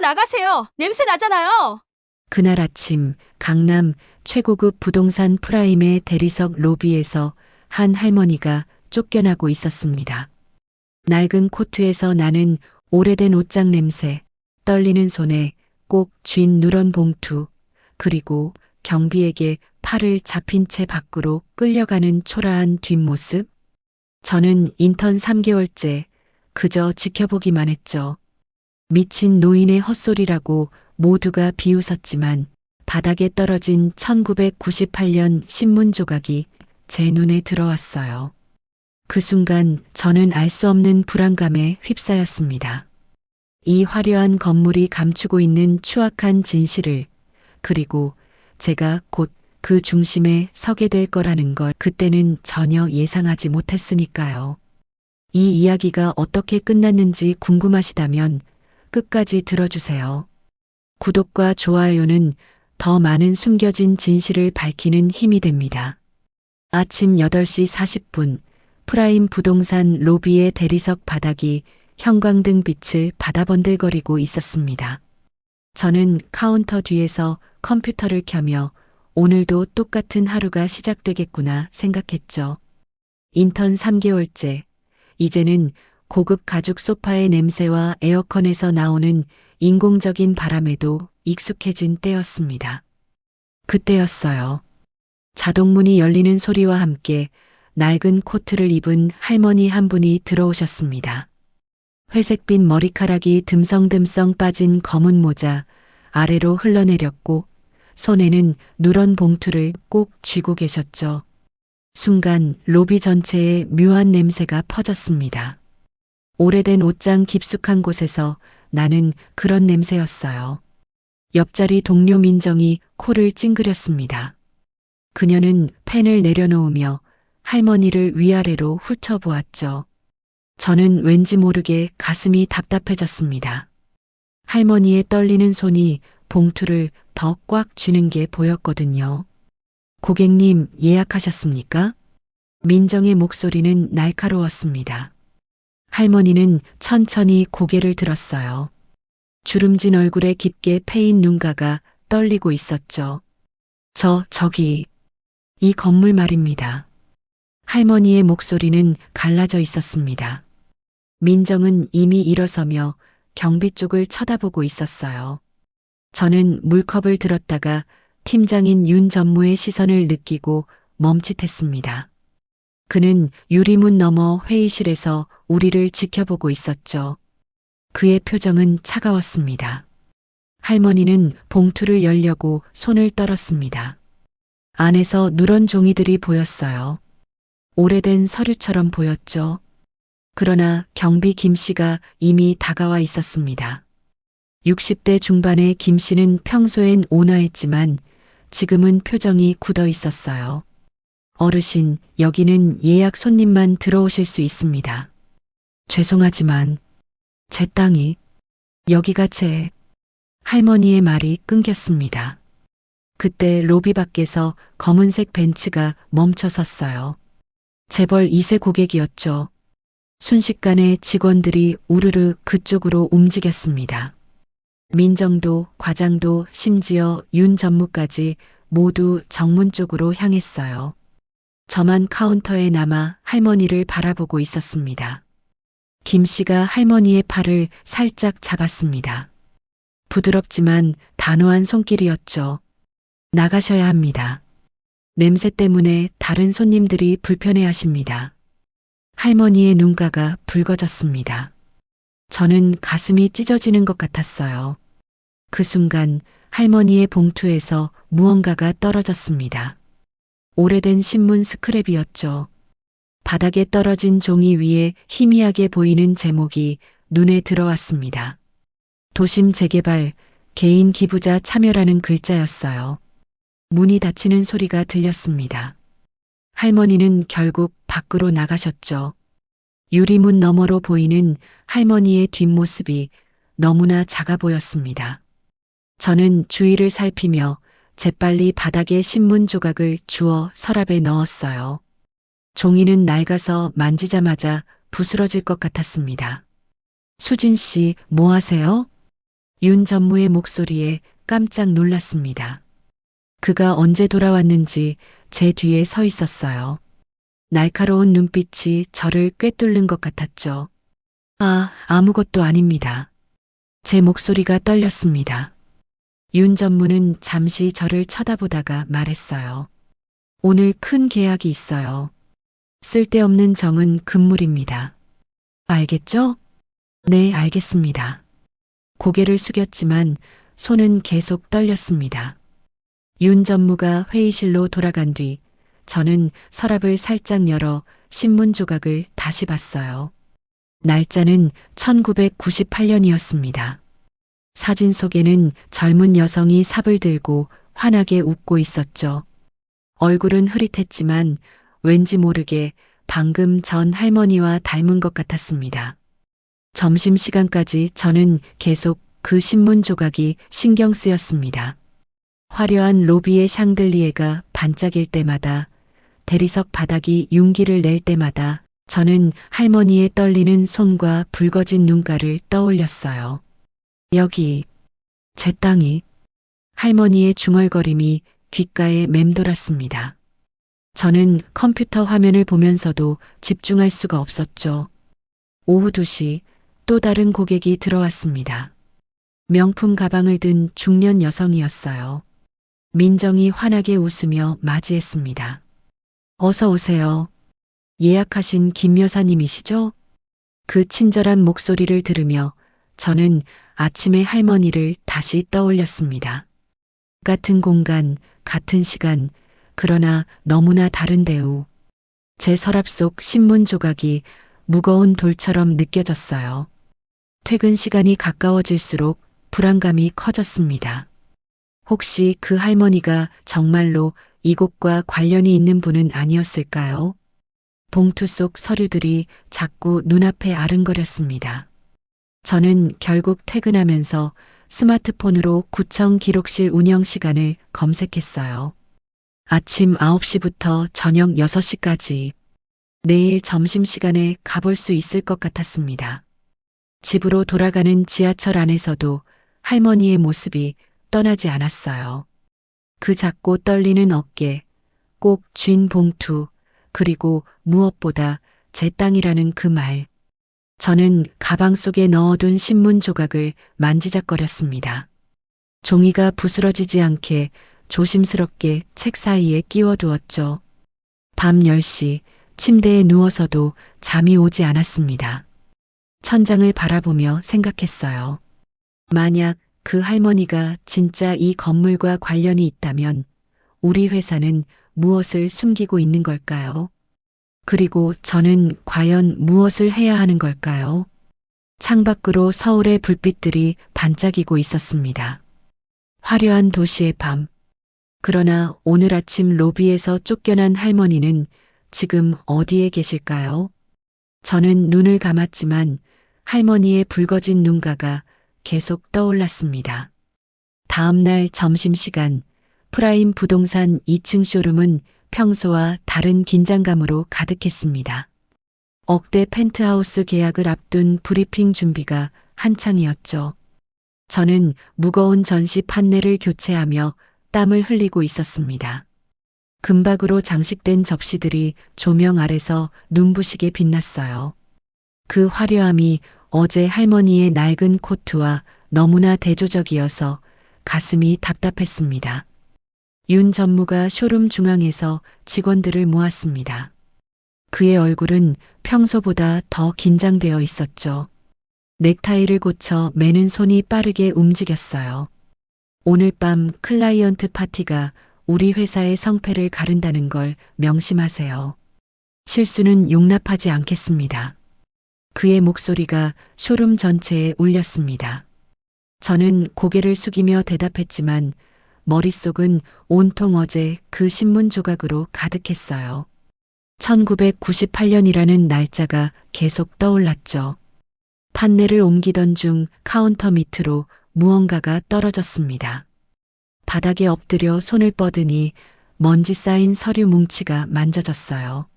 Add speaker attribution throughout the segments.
Speaker 1: 나가세요. 냄새 나잖아요.
Speaker 2: 그날 아침 강남 최고급 부동산 프라임의 대리석 로비에서 한 할머니가 쫓겨나고 있었습니다. 낡은 코트에서 나는 오래된 옷장 냄새, 떨리는 손에 꼭 쥔 누런 봉투, 그리고 경비에게 팔을 잡힌 채 밖으로 끌려가는 초라한 뒷모습. 저는 인턴 3개월째 그저 지켜보기만 했죠. 미친 노인의 헛소리라고 모두가 비웃었지만 바닥에 떨어진 1998년 신문 조각이 제 눈에 들어왔어요. 그 순간 저는 알 수 없는 불안감에 휩싸였습니다. 이 화려한 건물이 감추고 있는 추악한 진실을, 그리고 제가 곧 그 중심에 서게 될 거라는 걸 그때는 전혀 예상하지 못했으니까요. 이 이야기가 어떻게 끝났는지 궁금하시다면 끝까지 들어주세요. 구독과 좋아요는 더 많은 숨겨진 진실을 밝히는 힘이 됩니다. 아침 8시 40분 프라임 부동산 로비의 대리석 바닥이 형광등 빛을 받아 번들거리고 있었습니다. 저는 카운터 뒤에서 컴퓨터를 켜며 오늘도 똑같은 하루가 시작되겠구나 생각했죠. 인턴 3개월째, 이제는 고급 가죽 소파의 냄새와 에어컨에서 나오는 인공적인 바람에도 익숙해진 때였습니다. 그때였어요. 자동문이 열리는 소리와 함께 낡은 코트를 입은 할머니 한 분이 들어오셨습니다. 회색빛 머리카락이 듬성듬성 빠진 검은 모자 아래로 흘러내렸고 손에는 누런 봉투를 꼭 쥐고 계셨죠. 순간 로비 전체에 묘한 냄새가 퍼졌습니다. 오래된 옷장 깊숙한 곳에서 나는 그런 냄새였어요. 옆자리 동료 민정이 코를 찡그렸습니다. 그녀는 펜을 내려놓으며 할머니를 위아래로 훑어보았죠. 저는 왠지 모르게 가슴이 답답해졌습니다. 할머니의 떨리는 손이 봉투를 더 꽉 쥐는 게 보였거든요. 고객님 예약하셨습니까? 민정의 목소리는 날카로웠습니다. 할머니는 천천히 고개를 들었어요. 주름진 얼굴에 깊게 패인 눈가가 떨리고 있었죠. 저기, 이 건물 말입니다. 할머니의 목소리는 갈라져 있었습니다. 민정은 이미 일어서며 경비 쪽을 쳐다보고 있었어요. 저는 물컵을 들었다가 팀장인 윤 전무의 시선을 느끼고 멈칫했습니다. 그는 유리문 너머 회의실에서 우리를 지켜보고 있었죠. 그의 표정은 차가웠습니다. 할머니는 봉투를 열려고 손을 떨었습니다. 안에서 누런 종이들이 보였어요. 오래된 서류처럼 보였죠. 그러나 경비 김 씨가 이미 다가와 있었습니다. 60대 중반의 김 씨는 평소엔 온화했지만 지금은 표정이 굳어 있었어요. 어르신, 여기는 예약 손님만 들어오실 수 있습니다. 죄송하지만 제 땅이, 여기가 할머니의 말이 끊겼습니다. 그때 로비 밖에서 검은색 벤츠가 멈춰 섰어요. 재벌 2세 고객이었죠. 순식간에 직원들이 우르르 그쪽으로 움직였습니다. 민정도, 과장도, 심지어 윤 전무까지 모두 정문 쪽으로 향했어요. 저만 카운터에 남아 할머니를 바라보고 있었습니다. 김 씨가 할머니의 팔을 살짝 잡았습니다. 부드럽지만 단호한 손길이었죠. 나가셔야 합니다. 냄새 때문에 다른 손님들이 불편해하십니다. 할머니의 눈가가 붉어졌습니다. 저는 가슴이 찢어지는 것 같았어요. 그 순간 할머니의 봉투에서 무언가가 떨어졌습니다. 오래된 신문 스크랩이었죠. 바닥에 떨어진 종이 위에 희미하게 보이는 제목이 눈에 들어왔습니다. 도심 재개발, 개인 기부자 참여라는 글자였어요. 문이 닫히는 소리가 들렸습니다. 할머니는 결국 밖으로 나가셨죠. 유리문 너머로 보이는 할머니의 뒷모습이 너무나 작아 보였습니다. 저는 주위를 살피며 재빨리 바닥에 신문 조각을 주워 서랍에 넣었어요. 종이는 낡아서 만지자마자 부스러질 것 같았습니다. 수진 씨, 뭐 하세요? 윤 전무의 목소리에 깜짝 놀랐습니다. 그가 언제 돌아왔는지 제 뒤에 서 있었어요. 날카로운 눈빛이 저를 꿰뚫는 것 같았죠. 아무것도 아닙니다. 제 목소리가 떨렸습니다. 윤 전무는 잠시 저를 쳐다보다가 말했어요. 오늘 큰 계약이 있어요. 쓸데없는 정은 금물입니다. 알겠죠? 네, 알겠습니다. 고개를 숙였지만 손은 계속 떨렸습니다. 윤 전무가 회의실로 돌아간 뒤 저는 서랍을 살짝 열어 신문 조각을 다시 봤어요. 날짜는 1998년이었습니다. 사진 속에는 젊은 여성이 삽을 들고 환하게 웃고 있었죠. 얼굴은 흐릿했지만 왠지 모르게 방금 전 할머니와 닮은 것 같았습니다. 점심시간까지 저는 계속 그 신문 조각이 신경 쓰였습니다. 화려한 로비의 샹들리에가 반짝일 때마다, 대리석 바닥이 윤기를 낼 때마다 저는 할머니의 떨리는 손과 붉어진 눈가를 떠올렸어요. 여기, 제 땅이, 할머니의 중얼거림이 귓가에 맴돌았습니다. 저는 컴퓨터 화면을 보면서도 집중할 수가 없었죠. 오후 2시 또 다른 고객이 들어왔습니다. 명품 가방을 든 중년 여성이었어요. 민정이 환하게 웃으며 맞이했습니다. 어서 오세요. 예약하신 김 여사님이시죠? 그 친절한 목소리를 들으며 저는 아침의 할머니를 다시 떠올렸습니다. 같은 공간, 같은 시간, 그러나 너무나 다른 대우. 제 서랍 속 신문 조각이 무거운 돌처럼 느껴졌어요. 퇴근 시간이 가까워질수록 불안감이 커졌습니다. 혹시 그 할머니가 정말로 이곳과 관련이 있는 분은 아니었을까요? 봉투 속 서류들이 자꾸 눈앞에 아른거렸습니다. 저는 결국 퇴근하면서 스마트폰으로 구청 기록실 운영 시간을 검색했어요. 아침 9시부터 저녁 6시까지 내일 점심시간에 가볼 수 있을 것 같았습니다. 집으로 돌아가는 지하철 안에서도 할머니의 모습이 떠나지 않았어요. 그 작고 떨리는 어깨, 꼭 쥔 봉투, 그리고 무엇보다 제 땅이라는 그 말. 저는 가방 속에 넣어둔 신문 조각을 만지작거렸습니다. 종이가 부스러지지 않게 조심스럽게 책 사이에 끼워두었죠. 밤 10시 침대에 누워서도 잠이 오지 않았습니다. 천장을 바라보며 생각했어요. 만약 그 할머니가 진짜 이 건물과 관련이 있다면 우리 회사는 무엇을 숨기고 있는 걸까요? 그리고 저는 과연 무엇을 해야 하는 걸까요? 창밖으로 서울의 불빛들이 반짝이고 있었습니다. 화려한 도시의 밤. 그러나 오늘 아침 로비에서 쫓겨난 할머니는 지금 어디에 계실까요? 저는 눈을 감았지만 할머니의 붉어진 눈가가 계속 떠올랐습니다. 다음 날 점심시간, 프라임 부동산 2층 쇼룸은 평소와 다른 긴장감으로 가득했습니다. 억대 펜트하우스 계약을 앞둔 브리핑 준비가 한창이었죠. 저는 무거운 전시 판넬을 교체하며 땀을 흘리고 있었습니다. 금박으로 장식된 접시들이 조명 아래서 눈부시게 빛났어요. 그 화려함이 어제 할머니의 낡은 코트와 너무나 대조적이어서 가슴이 답답했습니다. 윤 전무가 쇼룸 중앙에서 직원들을 모았습니다. 그의 얼굴은 평소보다 더 긴장되어 있었죠. 넥타이를 고쳐 매는 손이 빠르게 움직였어요. 오늘 밤 클라이언트 파티가 우리 회사의 성패를 가른다는 걸 명심하세요. 실수는 용납하지 않겠습니다. 그의 목소리가 쇼룸 전체에 울렸습니다. 저는 고개를 숙이며 대답했지만 머릿속은 온통 어제 그 신문 조각으로 가득했어요. 1998년이라는 날짜가 계속 떠올랐죠. 판넬을 옮기던 중 카운터 밑으로 무언가가 떨어졌습니다. 바닥에 엎드려 손을 뻗으니 먼지 쌓인 서류 뭉치가 만져졌어요.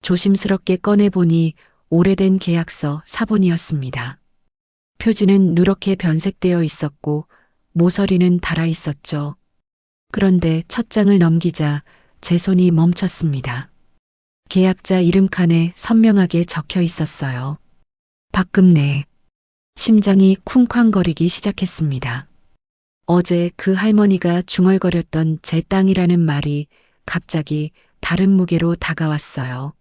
Speaker 2: 조심스럽게 꺼내보니 오래된 계약서 사본이었습니다. 표지는 누렇게 변색되어 있었고 모서리는 달아 있었죠. 그런데 첫 장을 넘기자 제 손이 멈췄습니다. 계약자 이름칸에 선명하게 적혀 있었어요. 박금래. 심장이 쿵쾅거리기 시작했습니다. 어제 그 할머니가 중얼거렸던 제 땅이라는 말이 갑자기 다른 무게로 다가왔어요.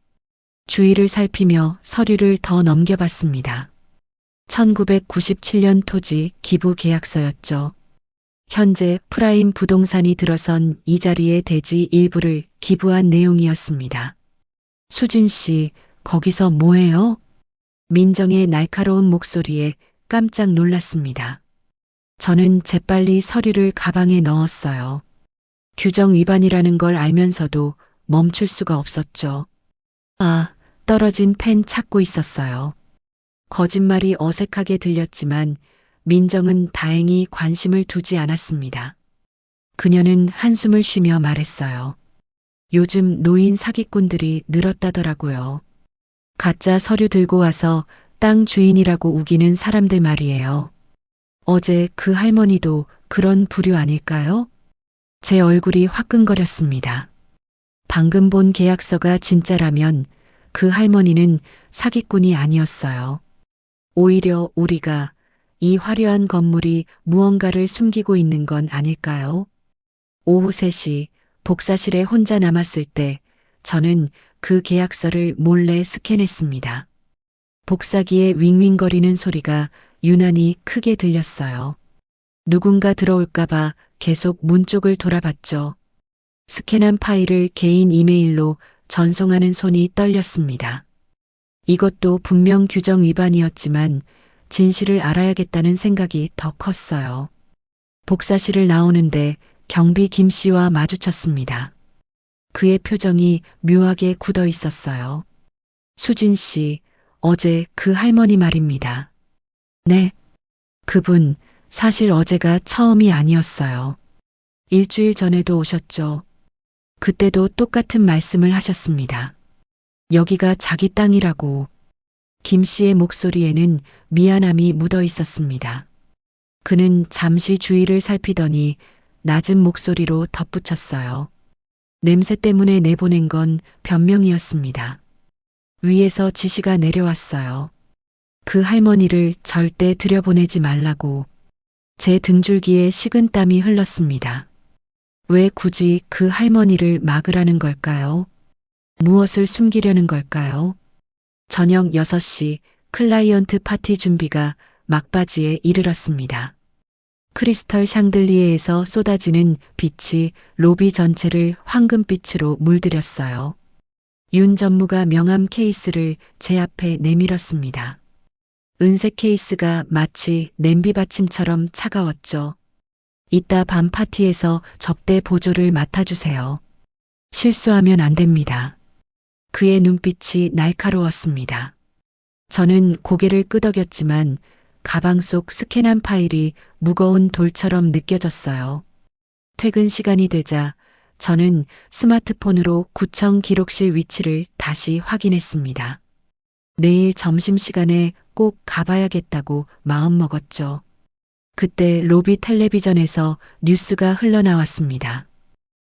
Speaker 2: 주위를 살피며 서류를 더 넘겨봤습니다. 1997년 토지 기부 계약서였죠. 현재 프라임 부동산이 들어선 이 자리에 대지 일부를 기부한 내용이었습니다. 수진 씨, 거기서 뭐해요? 민정의 날카로운 목소리에 깜짝 놀랐습니다. 저는 재빨리 서류를 가방에 넣었어요. 규정 위반이라는 걸 알면서도 멈출 수가 없었죠. 아, 떨어진 펜 찾고 있었어요. 거짓말이 어색하게 들렸지만 민정은 다행히 관심을 두지 않았습니다. 그녀는 한숨을 쉬며 말했어요. 요즘 노인 사기꾼들이 늘었다더라고요. 가짜 서류 들고 와서 땅 주인이라고 우기는 사람들 말이에요. 어제 그 할머니도 그런 부류 아닐까요? 제 얼굴이 화끈거렸습니다. 방금 본 계약서가 진짜라면 그 할머니는 사기꾼이 아니었어요. 오히려 우리가 이 화려한 건물이 무언가를 숨기고 있는 건 아닐까요? 오후 3시 복사실에 혼자 남았을 때 저는 그 계약서를 몰래 스캔했습니다. 복사기의 윙윙거리는 소리가 유난히 크게 들렸어요. 누군가 들어올까봐 계속 문 쪽을 돌아봤죠. 스캔한 파일을 개인 이메일로 전송하는 손이 떨렸습니다. 이것도 분명 규정 위반이었지만 진실을 알아야겠다는 생각이 더 컸어요. 복사실을 나오는데 경비 김 씨와 마주쳤습니다. 그의 표정이 묘하게 굳어 있었어요. 수진 씨, 어제 그 할머니 말입니다. 네. 그분 사실 어제가 처음이 아니었어요. 일주일 전에도 오셨죠. 그때도 똑같은 말씀을 하셨습니다. 여기가 자기 땅이라고. 김 씨의 목소리에는 미안함이 묻어 있었습니다. 그는 잠시 주위를 살피더니 낮은 목소리로 덧붙였어요. 냄새 때문에 내보낸 건 변명이었습니다. 위에서 지시가 내려왔어요. 그 할머니를 절대 들여보내지 말라고. 제 등줄기에 식은땀이 흘렀습니다. 왜 굳이 그 할머니를 막으라는 걸까요? 무엇을 숨기려는 걸까요? 저녁 6시 클라이언트 파티 준비가 막바지에 이르렀습니다. 크리스털 샹들리에에서 쏟아지는 빛이 로비 전체를 황금빛으로 물들였어요. 윤 전무가 명함 케이스를 제 앞에 내밀었습니다. 은색 케이스가 마치 냄비 받침처럼 차가웠죠. 이따 밤 파티에서 접대 보조를 맡아주세요. 실수하면 안 됩니다. 그의 눈빛이 날카로웠습니다. 저는 고개를 끄덕였지만 가방 속 스캔한 파일이 무거운 돌처럼 느껴졌어요. 퇴근 시간이 되자 저는 스마트폰으로 구청 기록실 위치를 다시 확인했습니다. 내일 점심시간에 꼭 가봐야겠다고 마음먹었죠. 그때 로비 텔레비전에서 뉴스가 흘러나왔습니다.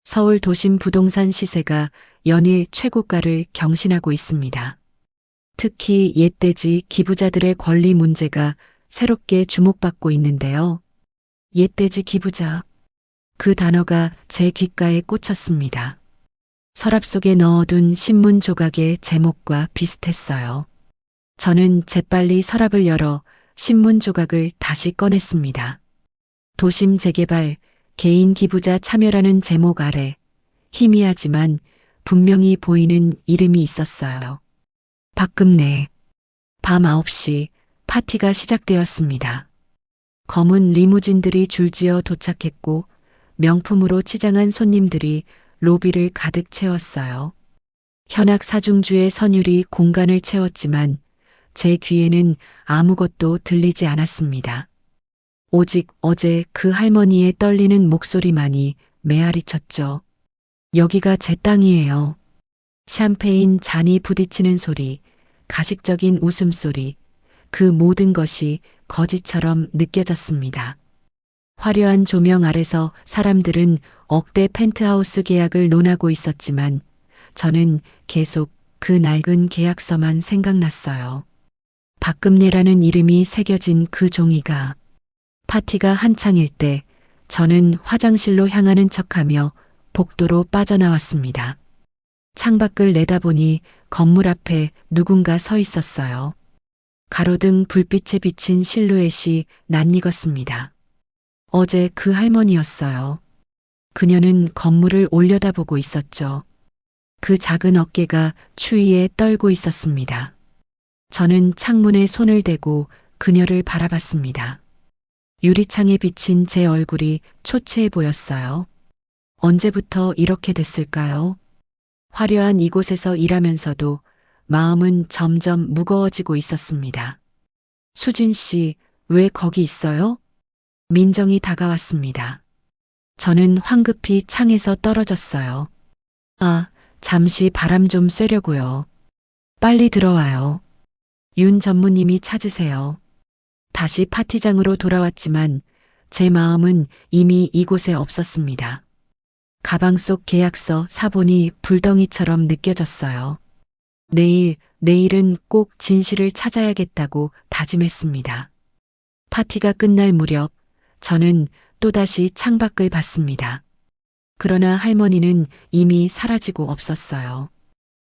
Speaker 2: 서울 도심 부동산 시세가 연일 최고가를 경신하고 있습니다. 특히 옛돼지 기부자들의 권리 문제가 새롭게 주목받고 있는데요. 옛돼지 기부자. 그 단어가 제 귓가에 꽂혔습니다. 서랍 속에 넣어둔 신문 조각의 제목과 비슷했어요. 저는 재빨리 서랍을 열어 신문 조각을 다시 꺼냈습니다. 도심 재개발, 개인 기부자 참여라는 제목 아래 희미하지만 분명히 보이는 이름이 있었어요. 박금래. 밤 9시 파티가 시작되었습니다. 검은 리무진들이 줄지어 도착했고 명품으로 치장한 손님들이 로비를 가득 채웠어요. 현악 사중주의 선율이 공간을 채웠지만 제 귀에는 아무것도 들리지 않았습니다. 오직 어제 그 할머니의 떨리는 목소리만이 메아리 쳤죠. 여기가 제 땅이에요. 샴페인 잔이 부딪히는 소리, 가식적인 웃음소리, 그 모든 것이 거지처럼 느껴졌습니다. 화려한 조명 아래서 사람들은 억대 펜트하우스 계약을 논하고 있었지만 저는 계속 그 낡은 계약서만 생각났어요. 박금례라는 이름이 새겨진 그 종이가. 파티가 한창일 때 저는 화장실로 향하는 척하며 복도로 빠져나왔습니다. 창밖을 내다보니 건물 앞에 누군가 서 있었어요. 가로등 불빛에 비친 실루엣이 낯익었습니다. 어제 그 할머니였어요. 그녀는 건물을 올려다보고 있었죠. 그 작은 어깨가 추위에 떨고 있었습니다. 저는 창문에 손을 대고 그녀를 바라봤습니다. 유리창에 비친 제 얼굴이 초췌해 보였어요. 언제부터 이렇게 됐을까요? 화려한 이곳에서 일하면서도 마음은 점점 무거워지고 있었습니다. 수진 씨, 왜 거기 있어요? 민정이 다가왔습니다. 저는 황급히 창에서 떨어졌어요. 아, 잠시 바람 좀 쐬려고요. 빨리 들어와요. 윤 전무님이 찾으세요. 다시 파티장으로 돌아왔지만 제 마음은 이미 이곳에 없었습니다. 가방 속 계약서 사본이 불덩이처럼 느껴졌어요. 내일은 꼭 진실을 찾아야겠다고 다짐했습니다. 파티가 끝날 무렵 저는 또다시 창밖을 봤습니다. 그러나 할머니는 이미 사라지고 없었어요.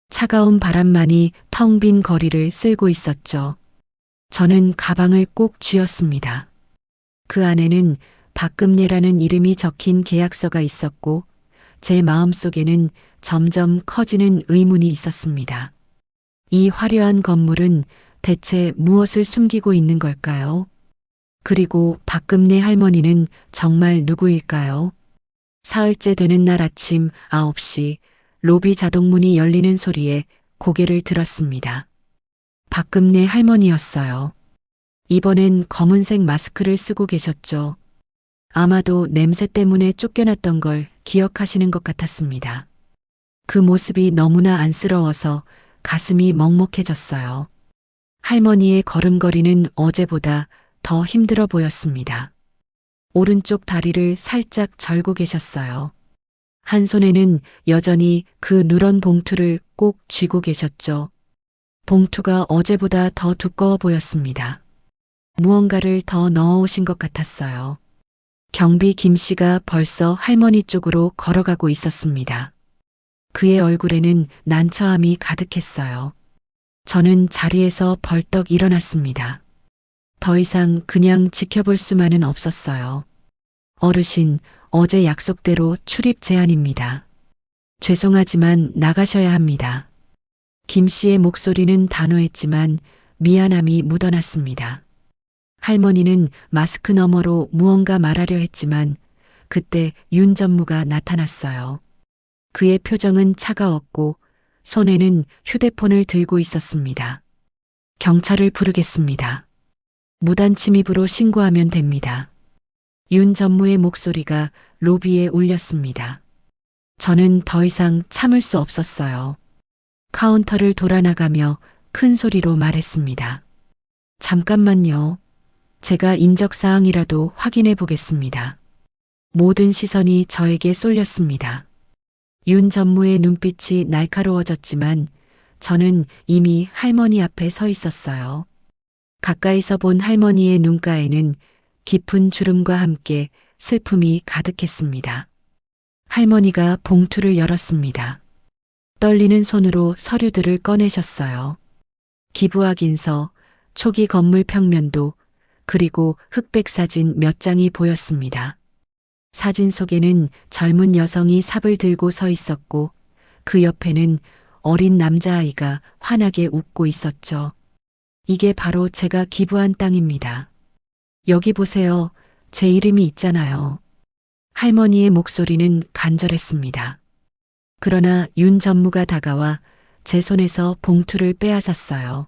Speaker 2: 차가운 바람만이 텅 빈 거리를 쓸고 있었죠. 저는 가방을 꼭 쥐었습니다. 그 안에는 박금례라는 이름이 적힌 계약서가 있었고 제 마음속에는 점점 커지는 의문이 있었습니다. 이 화려한 건물은 대체 무엇을 숨기고 있는 걸까요? 그리고 박금례 할머니는 정말 누구일까요? 사흘째 되는 날 아침 9시 로비 자동문이 열리는 소리에 고개를 들었습니다. 박금례 할머니였어요. 이번엔 검은색 마스크를 쓰고 계셨죠. 아마도 냄새 때문에 쫓겨났던 걸 기억하시는 것 같았습니다. 그 모습이 너무나 안쓰러워서 가슴이 먹먹해졌어요. 할머니의 걸음걸이는 어제보다 더 힘들어 보였습니다. 오른쪽 다리를 살짝 절고 계셨어요. 한 손에는 여전히 그 누런 봉투를 꼭 쥐고 계셨죠. 봉투가 어제보다 더 두꺼워 보였습니다. 무언가를 더 넣어오신 것 같았어요. 경비 김 씨가 벌써 할머니 쪽으로 걸어가고 있었습니다. 그의 얼굴에는 난처함이 가득했어요. 저는 자리에서 벌떡 일어났습니다. 더 이상 그냥 지켜볼 수만은 없었어요. 어르신, 어제 약속대로 출입 제한입니다. 죄송하지만 나가셔야 합니다. 김 씨의 목소리는 단호했지만 미안함이 묻어났습니다. 할머니는 마스크 너머로 무언가 말하려 했지만 그때 윤 전무가 나타났어요. 그의 표정은 차가웠고 손에는 휴대폰을 들고 있었습니다. 경찰을 부르겠습니다. 무단 침입으로 신고하면 됩니다. 윤 전무의 목소리가 로비에 울렸습니다. 저는 더 이상 참을 수 없었어요. 카운터를 돌아나가며 큰 소리로 말했습니다. 잠깐만요. 제가 인적사항이라도 확인해 보겠습니다. 모든 시선이 저에게 쏠렸습니다. 윤 전무의 눈빛이 날카로워졌지만 저는 이미 할머니 앞에 서 있었어요. 가까이서 본 할머니의 눈가에는 깊은 주름과 함께 슬픔이 가득했습니다. 할머니가 봉투를 열었습니다. 떨리는 손으로 서류들을 꺼내셨어요. 기부 확인서, 초기 건물 평면도, 그리고 흑백 사진 몇 장이 보였습니다. 사진 속에는 젊은 여성이 삽을 들고 서 있었고 그 옆에는 어린 남자아이가 환하게 웃고 있었죠. 이게 바로 제가 기부한 땅입니다. 여기 보세요. 제 이름이 있잖아요. 할머니의 목소리는 간절했습니다. 그러나 윤 전무가 다가와 제 손에서 봉투를 빼앗았어요.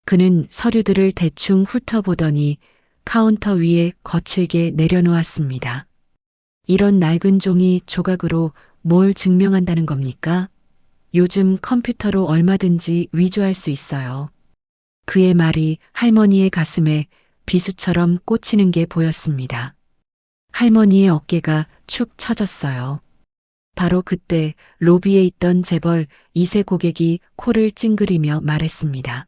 Speaker 2: 그는 서류들을 대충 훑어보더니 카운터 위에 거칠게 내려놓았습니다. 이런 낡은 종이 조각으로 뭘 증명한다는 겁니까? 요즘 컴퓨터로 얼마든지 위조할 수 있어요. 그의 말이 할머니의 가슴에 비수처럼 꽂히는 게 보였습니다. 할머니의 어깨가 축 처졌어요. 바로 그때 로비에 있던 재벌 2세 고객이 코를 찡그리며 말했습니다.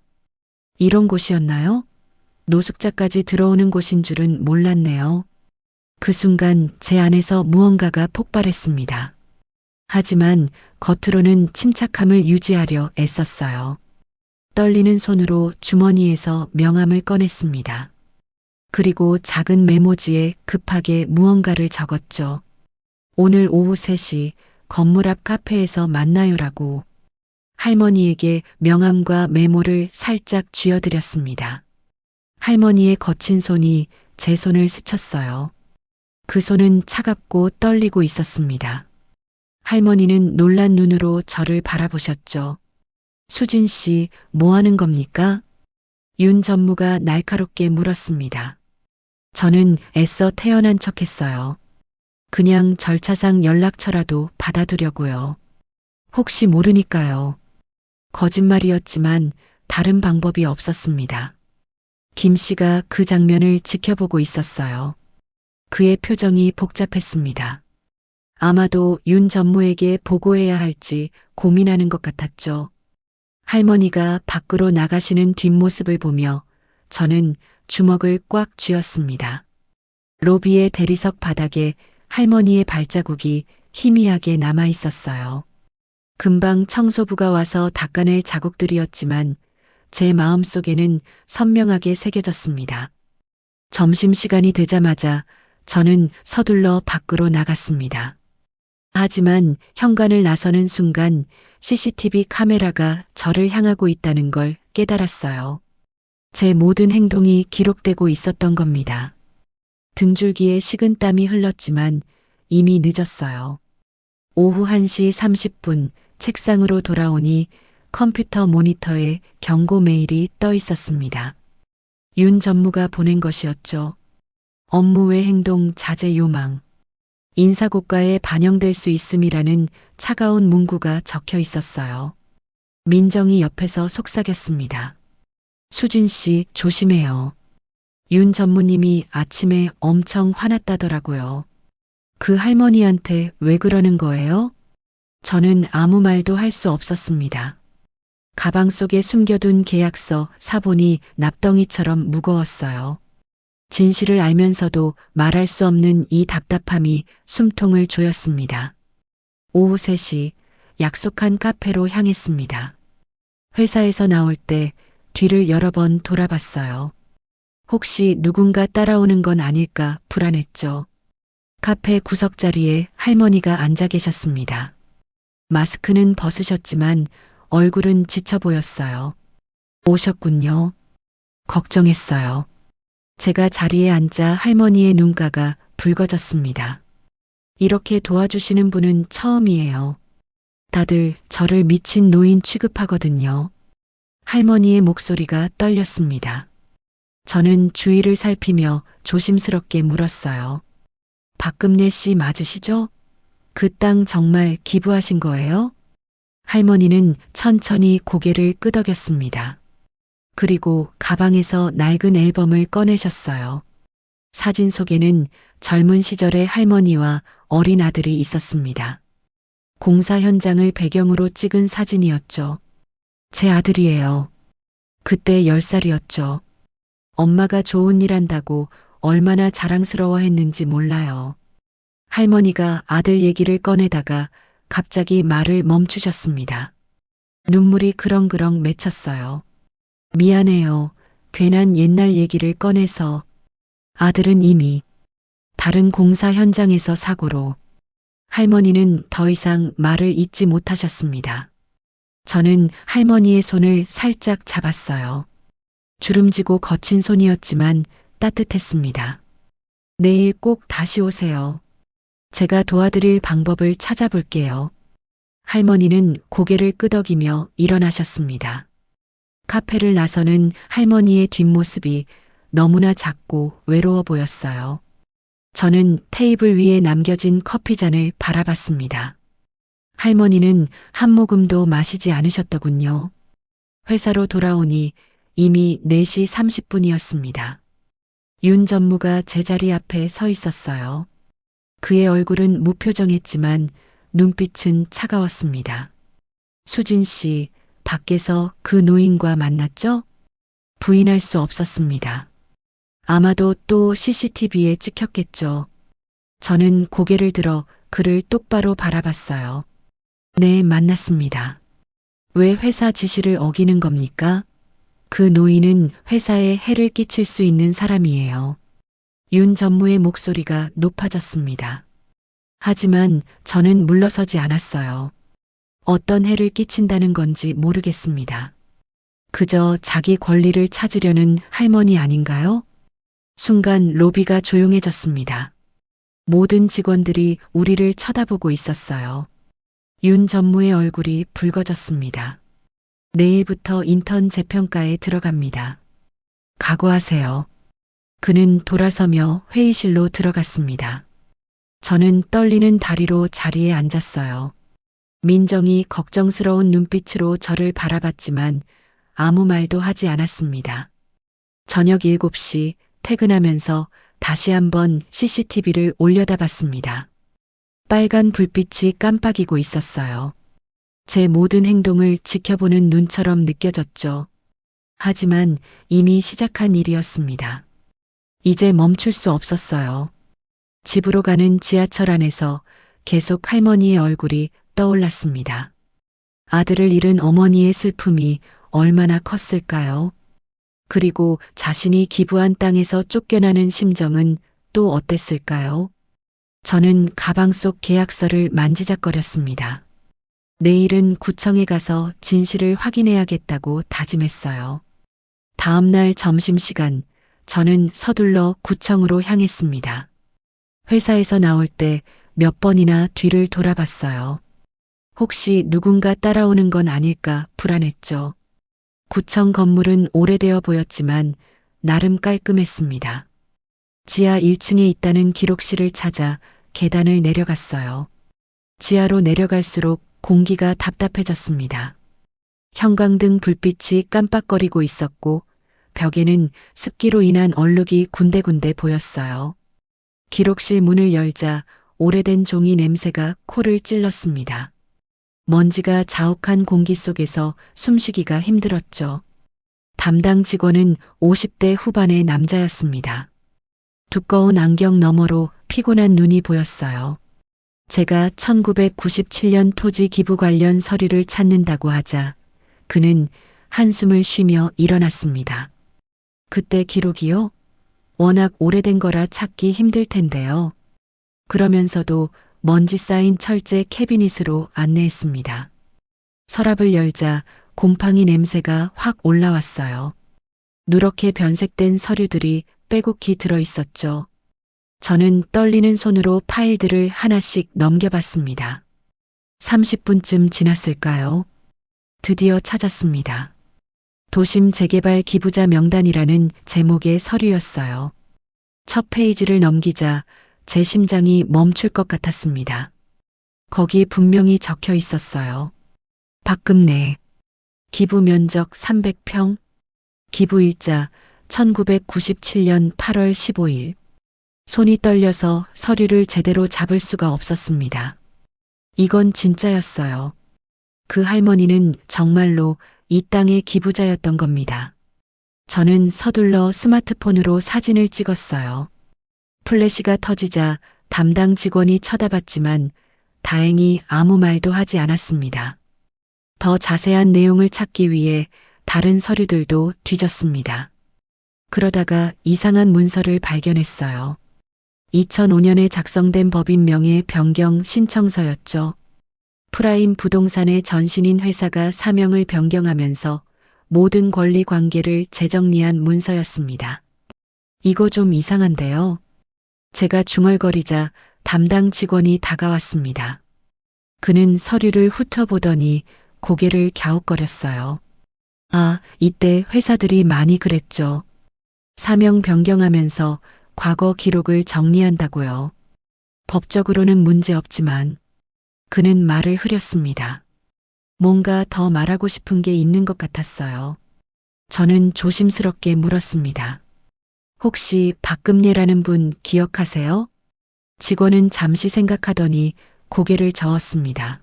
Speaker 2: 이런 곳이었나요? 노숙자까지 들어오는 곳인 줄은 몰랐네요. 그 순간 제 안에서 무언가가 폭발했습니다. 하지만 겉으로는 침착함을 유지하려 애썼어요. 떨리는 손으로 주머니에서 명함을 꺼냈습니다. 그리고 작은 메모지에 급하게 무언가를 적었죠. 오늘 오후 3시 건물 앞 카페에서 만나요라고. 할머니에게 명함과 메모를 살짝 쥐어드렸습니다. 할머니의 거친 손이 제 손을 스쳤어요. 그 손은 차갑고 떨리고 있었습니다. 할머니는 놀란 눈으로 저를 바라보셨죠. 수진 씨, 뭐 하는 겁니까? 윤 전무가 날카롭게 물었습니다. 저는 애써 태연한 척했어요. 그냥 절차상 연락처라도 받아두려고요. 혹시 모르니까요. 거짓말이었지만 다른 방법이 없었습니다. 김 씨가 그 장면을 지켜보고 있었어요. 그의 표정이 복잡했습니다. 아마도 윤 전무에게 보고해야 할지 고민하는 것 같았죠. 할머니가 밖으로 나가시는 뒷모습을 보며 저는 주먹을 꽉 쥐었습니다. 로비의 대리석 바닥에 할머니의 발자국이 희미하게 남아 있었어요. 금방 청소부가 와서 닦아낼 자국들이었지만 제 마음속에는 선명하게 새겨졌습니다. 점심시간이 되자마자 저는 서둘러 밖으로 나갔습니다. 하지만 현관을 나서는 순간 CCTV 카메라가 저를 향하고 있다는 걸 깨달았어요. 제 모든 행동이 기록되고 있었던 겁니다. 등줄기에 식은땀이 흘렀지만 이미 늦었어요. 오후 1시 30분 책상으로 돌아오니 컴퓨터 모니터에 경고 메일이 떠 있었습니다. 윤 전무가 보낸 것이었죠. 업무 외 행동 자제 요망. 인사고과에 반영될 수 있음이라는 차가운 문구가 적혀 있었어요. 민정이 옆에서 속삭였습니다. 수진 씨 조심해요. 윤 전무님이 아침에 엄청 화났다더라고요. 그 할머니한테 왜 그러는 거예요? 저는 아무 말도 할 수 없었습니다. 가방 속에 숨겨둔 계약서 사본이 납덩이처럼 무거웠어요. 진실을 알면서도 말할 수 없는 이 답답함이 숨통을 조였습니다. 오후 3시 약속한 카페로 향했습니다. 회사에서 나올 때 뒤를 여러 번 돌아봤어요. 혹시 누군가 따라오는 건 아닐까 불안했죠. 카페 구석자리에 할머니가 앉아 계셨습니다. 마스크는 벗으셨지만 얼굴은 지쳐 보였어요. 오셨군요. 걱정했어요. 제가 자리에 앉자 할머니의 눈가가 붉어졌습니다. 이렇게 도와주시는 분은 처음이에요. 다들 저를 미친 노인 취급하거든요. 할머니의 목소리가 떨렸습니다. 저는 주위를 살피며 조심스럽게 물었어요. 박금래 씨 맞으시죠? 그 땅 정말 기부하신 거예요? 할머니는 천천히 고개를 끄덕였습니다. 그리고 가방에서 낡은 앨범을 꺼내셨어요. 사진 속에는 젊은 시절의 할머니와 어린 아들이 있었습니다. 공사 현장을 배경으로 찍은 사진이었죠. 제 아들이에요. 그때 10살이었죠. 엄마가 좋은 일 한다고 얼마나 자랑스러워했는지 몰라요. 할머니가 아들 얘기를 꺼내다가 갑자기 말을 멈추셨습니다. 눈물이 그렁그렁 맺혔어요. 미안해요. 괜한 옛날 얘기를 꺼내서. 아들은 이미 다른 공사 현장에서 사고로. 할머니는 더 이상 말을 잇지 못하셨습니다. 저는 할머니의 손을 살짝 잡았어요. 주름지고 거친 손이었지만 따뜻했습니다. 내일 꼭 다시 오세요. 제가 도와드릴 방법을 찾아볼게요. 할머니는 고개를 끄덕이며 일어나셨습니다. 카페를 나서는 할머니의 뒷모습이 너무나 작고 외로워 보였어요. 저는 테이블 위에 남겨진 커피잔을 바라봤습니다. 할머니는 한 모금도 마시지 않으셨더군요. 회사로 돌아오니 이미 4시 30분이었습니다. 윤 전무가 제자리 앞에 서 있었어요. 그의 얼굴은 무표정했지만 눈빛은 차가웠습니다. 수진 씨, 밖에서 그 노인과 만났죠? 부인할 수 없었습니다. 아마도 또 CCTV에 찍혔겠죠. 저는 고개를 들어 그를 똑바로 바라봤어요. 네, 만났습니다. 왜 회사 지시를 어기는 겁니까? 그 노인은 회사에 해를 끼칠 수 있는 사람이에요. 윤 전무의 목소리가 높아졌습니다. 하지만 저는 물러서지 않았어요. 어떤 해를 끼친다는 건지 모르겠습니다. 그저 자기 권리를 찾으려는 할머니 아닌가요? 순간 로비가 조용해졌습니다. 모든 직원들이 우리를 쳐다보고 있었어요. 윤 전무의 얼굴이 붉어졌습니다. 내일부터 인턴 재평가에 들어갑니다. 각오하세요. 그는 돌아서며 회의실로 들어갔습니다. 저는 떨리는 다리로 자리에 앉았어요. 민정이 걱정스러운 눈빛으로 저를 바라봤지만 아무 말도 하지 않았습니다. 저녁 7시 퇴근하면서 다시 한번 CCTV를 올려다봤습니다. 빨간 불빛이 깜빡이고 있었어요. 제 모든 행동을 지켜보는 눈처럼 느껴졌죠. 하지만 이미 시작한 일이었습니다. 이제 멈출 수 없었어요. 집으로 가는 지하철 안에서 계속 할머니의 얼굴이 떠올랐습니다. 아들을 잃은 어머니의 슬픔이 얼마나 컸을까요? 그리고 자신이 기부한 땅에서 쫓겨나는 심정은 또 어땠을까요? 저는 가방 속 계약서를 만지작거렸습니다. 내일은 구청에 가서 진실을 확인해야겠다고 다짐했어요. 다음 날 점심시간, 저는 서둘러 구청으로 향했습니다. 회사에서 나올 때 몇 번이나 뒤를 돌아봤어요. 혹시 누군가 따라오는 건 아닐까 불안했죠. 구청 건물은 오래되어 보였지만 나름 깔끔했습니다. 지하 1층에 있다는 기록실을 찾아 계단을 내려갔어요. 지하로 내려갈수록 공기가 답답해졌습니다. 형광등 불빛이 깜빡거리고 있었고 벽에는 습기로 인한 얼룩이 군데군데 보였어요. 기록실 문을 열자 오래된 종이 냄새가 코를 찔렀습니다. 먼지가 자욱한 공기 속에서 숨쉬기가 힘들었죠. 담당 직원은 50대 후반의 남자였습니다. 두꺼운 안경 너머로 피곤한 눈이 보였어요. 제가 1997년 토지 기부 관련 서류를 찾는다고 하자 그는 한숨을 쉬며 일어났습니다. 그때 기록이요? 워낙 오래된 거라 찾기 힘들 텐데요. 그러면서도 먼지 쌓인 철제 캐비닛으로 안내했습니다. 서랍을 열자 곰팡이 냄새가 확 올라왔어요. 누렇게 변색된 서류들이 빼곡히 들어있었죠. 저는 떨리는 손으로 파일들을 하나씩 넘겨봤습니다. 30분쯤 지났을까요? 드디어 찾았습니다. 도심 재개발 기부자 명단이라는 제목의 서류였어요. 첫 페이지를 넘기자 제 심장이 멈출 것 같았습니다. 거기 분명히 적혀 있었어요. 박금래. 기부 면적 300평. 기부일자 1997년 8월 15일. 손이 떨려서 서류를 제대로 잡을 수가 없었습니다. 이건 진짜였어요. 그 할머니는 정말로 이 땅의 기부자였던 겁니다. 저는 서둘러 스마트폰으로 사진을 찍었어요. 플래시가 터지자 담당 직원이 쳐다봤지만 다행히 아무 말도 하지 않았습니다. 더 자세한 내용을 찾기 위해 다른 서류들도 뒤졌습니다. 그러다가 이상한 문서를 발견했어요. 2005년에 작성된 법인명의 변경 신청서였죠. 프라임 부동산의 전신인 회사가 사명을 변경하면서 모든 권리 관계를 재정리한 문서였습니다. 이거 좀 이상한데요. 제가 중얼거리자 담당 직원이 다가왔습니다. 그는 서류를 훑어보더니 고개를 갸웃거렸어요. 아, 이때 회사들이 많이 그랬죠. 사명 변경하면서 과거 기록을 정리한다고요. 법적으로는 문제 없지만 그는 말을 흐렸습니다. 뭔가 더 말하고 싶은 게 있는 것 같았어요. 저는 조심스럽게 물었습니다. 혹시 박금례라는 분 기억하세요? 직원은 잠시 생각하더니 고개를 저었습니다.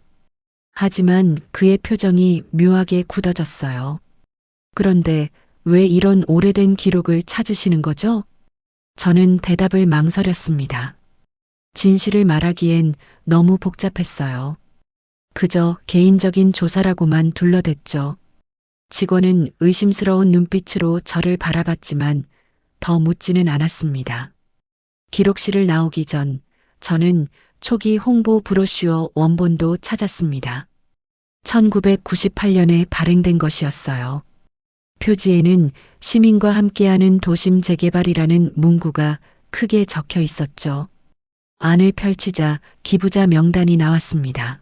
Speaker 2: 하지만 그의 표정이 묘하게 굳어졌어요. 그런데 왜 이런 오래된 기록을 찾으시는 거죠? 저는 대답을 망설였습니다. 진실을 말하기엔 너무 복잡했어요. 그저 개인적인 조사라고만 둘러댔죠. 직원은 의심스러운 눈빛으로 저를 바라봤지만 더 묻지는 않았습니다. 기록실을 나오기 전 저는 초기 홍보 브로슈어 원본도 찾았습니다. 1998년에 발행된 것이었어요. 표지에는 시민과 함께하는 도심 재개발이라는 문구가 크게 적혀 있었죠. 안을 펼치자 기부자 명단이 나왔습니다.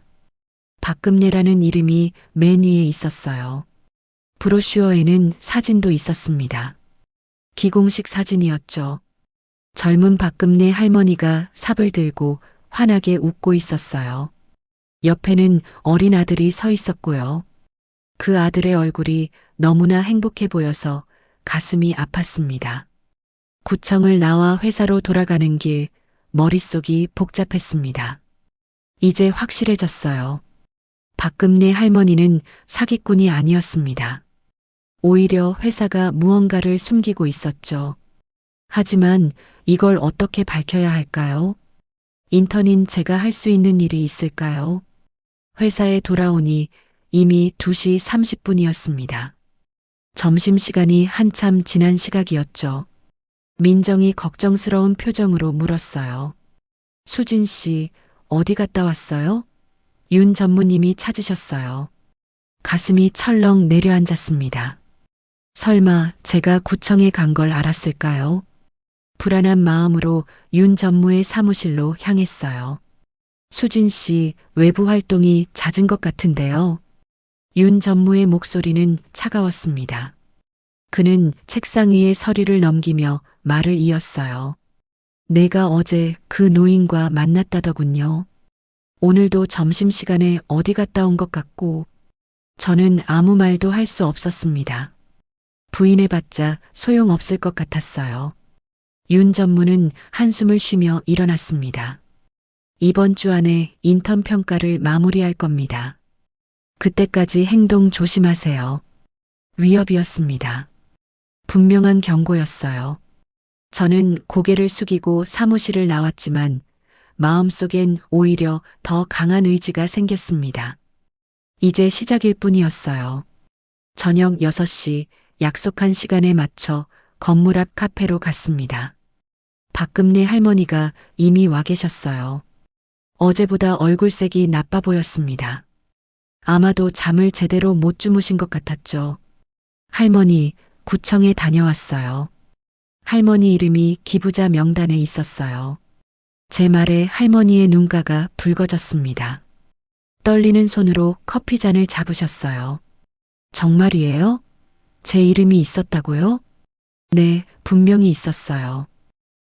Speaker 2: 박금례라는 이름이 맨 위에 있었어요. 브로슈어에는 사진도 있었습니다. 기공식 사진이었죠. 젊은 박금례 할머니가 삽을 들고 환하게 웃고 있었어요. 옆에는 어린 아들이 서 있었고요. 그 아들의 얼굴이 너무나 행복해 보여서 가슴이 아팠습니다. 구청을 나와 회사로 돌아가는 길 머릿속이 복잡했습니다. 이제 확실해졌어요. 박금례 할머니는 사기꾼이 아니었습니다. 오히려 회사가 무언가를 숨기고 있었죠. 하지만 이걸 어떻게 밝혀야 할까요? 인턴인 제가 할 수 있는 일이 있을까요? 회사에 돌아오니 이미 2시 30분이었습니다. 점심시간이 한참 지난 시각이었죠. 민정이 걱정스러운 표정으로 물었어요. 수진 씨, 어디 갔다 왔어요? 윤 전무님이 찾으셨어요. 가슴이 철렁 내려앉았습니다. 설마 제가 구청에 간 걸 알았을까요? 불안한 마음으로 윤 전무의 사무실로 향했어요. 수진 씨, 외부 활동이 잦은 것 같은데요. 윤 전무의 목소리는 차가웠습니다. 그는 책상 위에 서류를 넘기며 말을 이었어요. 내가 어제 그 노인과 만났다더군요. 오늘도 점심시간에 어디 갔다 온 것 같고, 저는 아무 말도 할 수 없었습니다. 부인해봤자 소용없을 것 같았어요. 윤 전무는 한숨을 쉬며 일어났습니다. 이번 주 안에 인턴 평가를 마무리할 겁니다. 그때까지 행동 조심하세요. 위협이었습니다. 분명한 경고였어요. 저는 고개를 숙이고 사무실을 나왔지만 마음속엔 오히려 더 강한 의지가 생겼습니다. 이제 시작일 뿐이었어요. 저녁 6시 약속한 시간에 맞춰 건물 앞 카페로 갔습니다. 박금례 할머니가 이미 와 계셨어요. 어제보다 얼굴색이 나빠 보였습니다. 아마도 잠을 제대로 못 주무신 것 같았죠. 할머니, 구청에 다녀왔어요. 할머니 이름이 기부자 명단에 있었어요. 제 말에 할머니의 눈가가 붉어졌습니다. 떨리는 손으로 커피잔을 잡으셨어요. 정말이에요? 제 이름이 있었다고요? 네, 분명히 있었어요.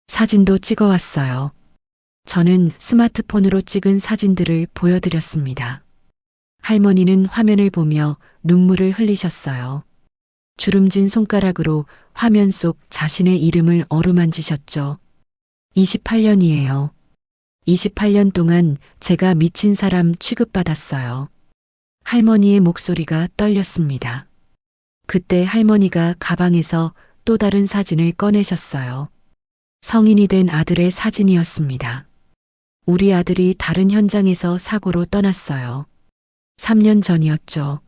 Speaker 2: 사진도 찍어왔어요. 저는 스마트폰으로 찍은 사진들을 보여드렸습니다. 할머니는 화면을 보며 눈물을 흘리셨어요. 주름진 손가락으로 화면 속 자신의 이름을 어루만지셨죠. 28년이에요. 28년 동안 제가 미친 사람 취급받았어요. 할머니의 목소리가 떨렸습니다. 그때 할머니가 가방에서 또 다른 사진을 꺼내셨어요. 성인이 된 아들의 사진이었습니다. 우리 아들이 다른 현장에서 사고로 떠났어요. 3년 전이었죠.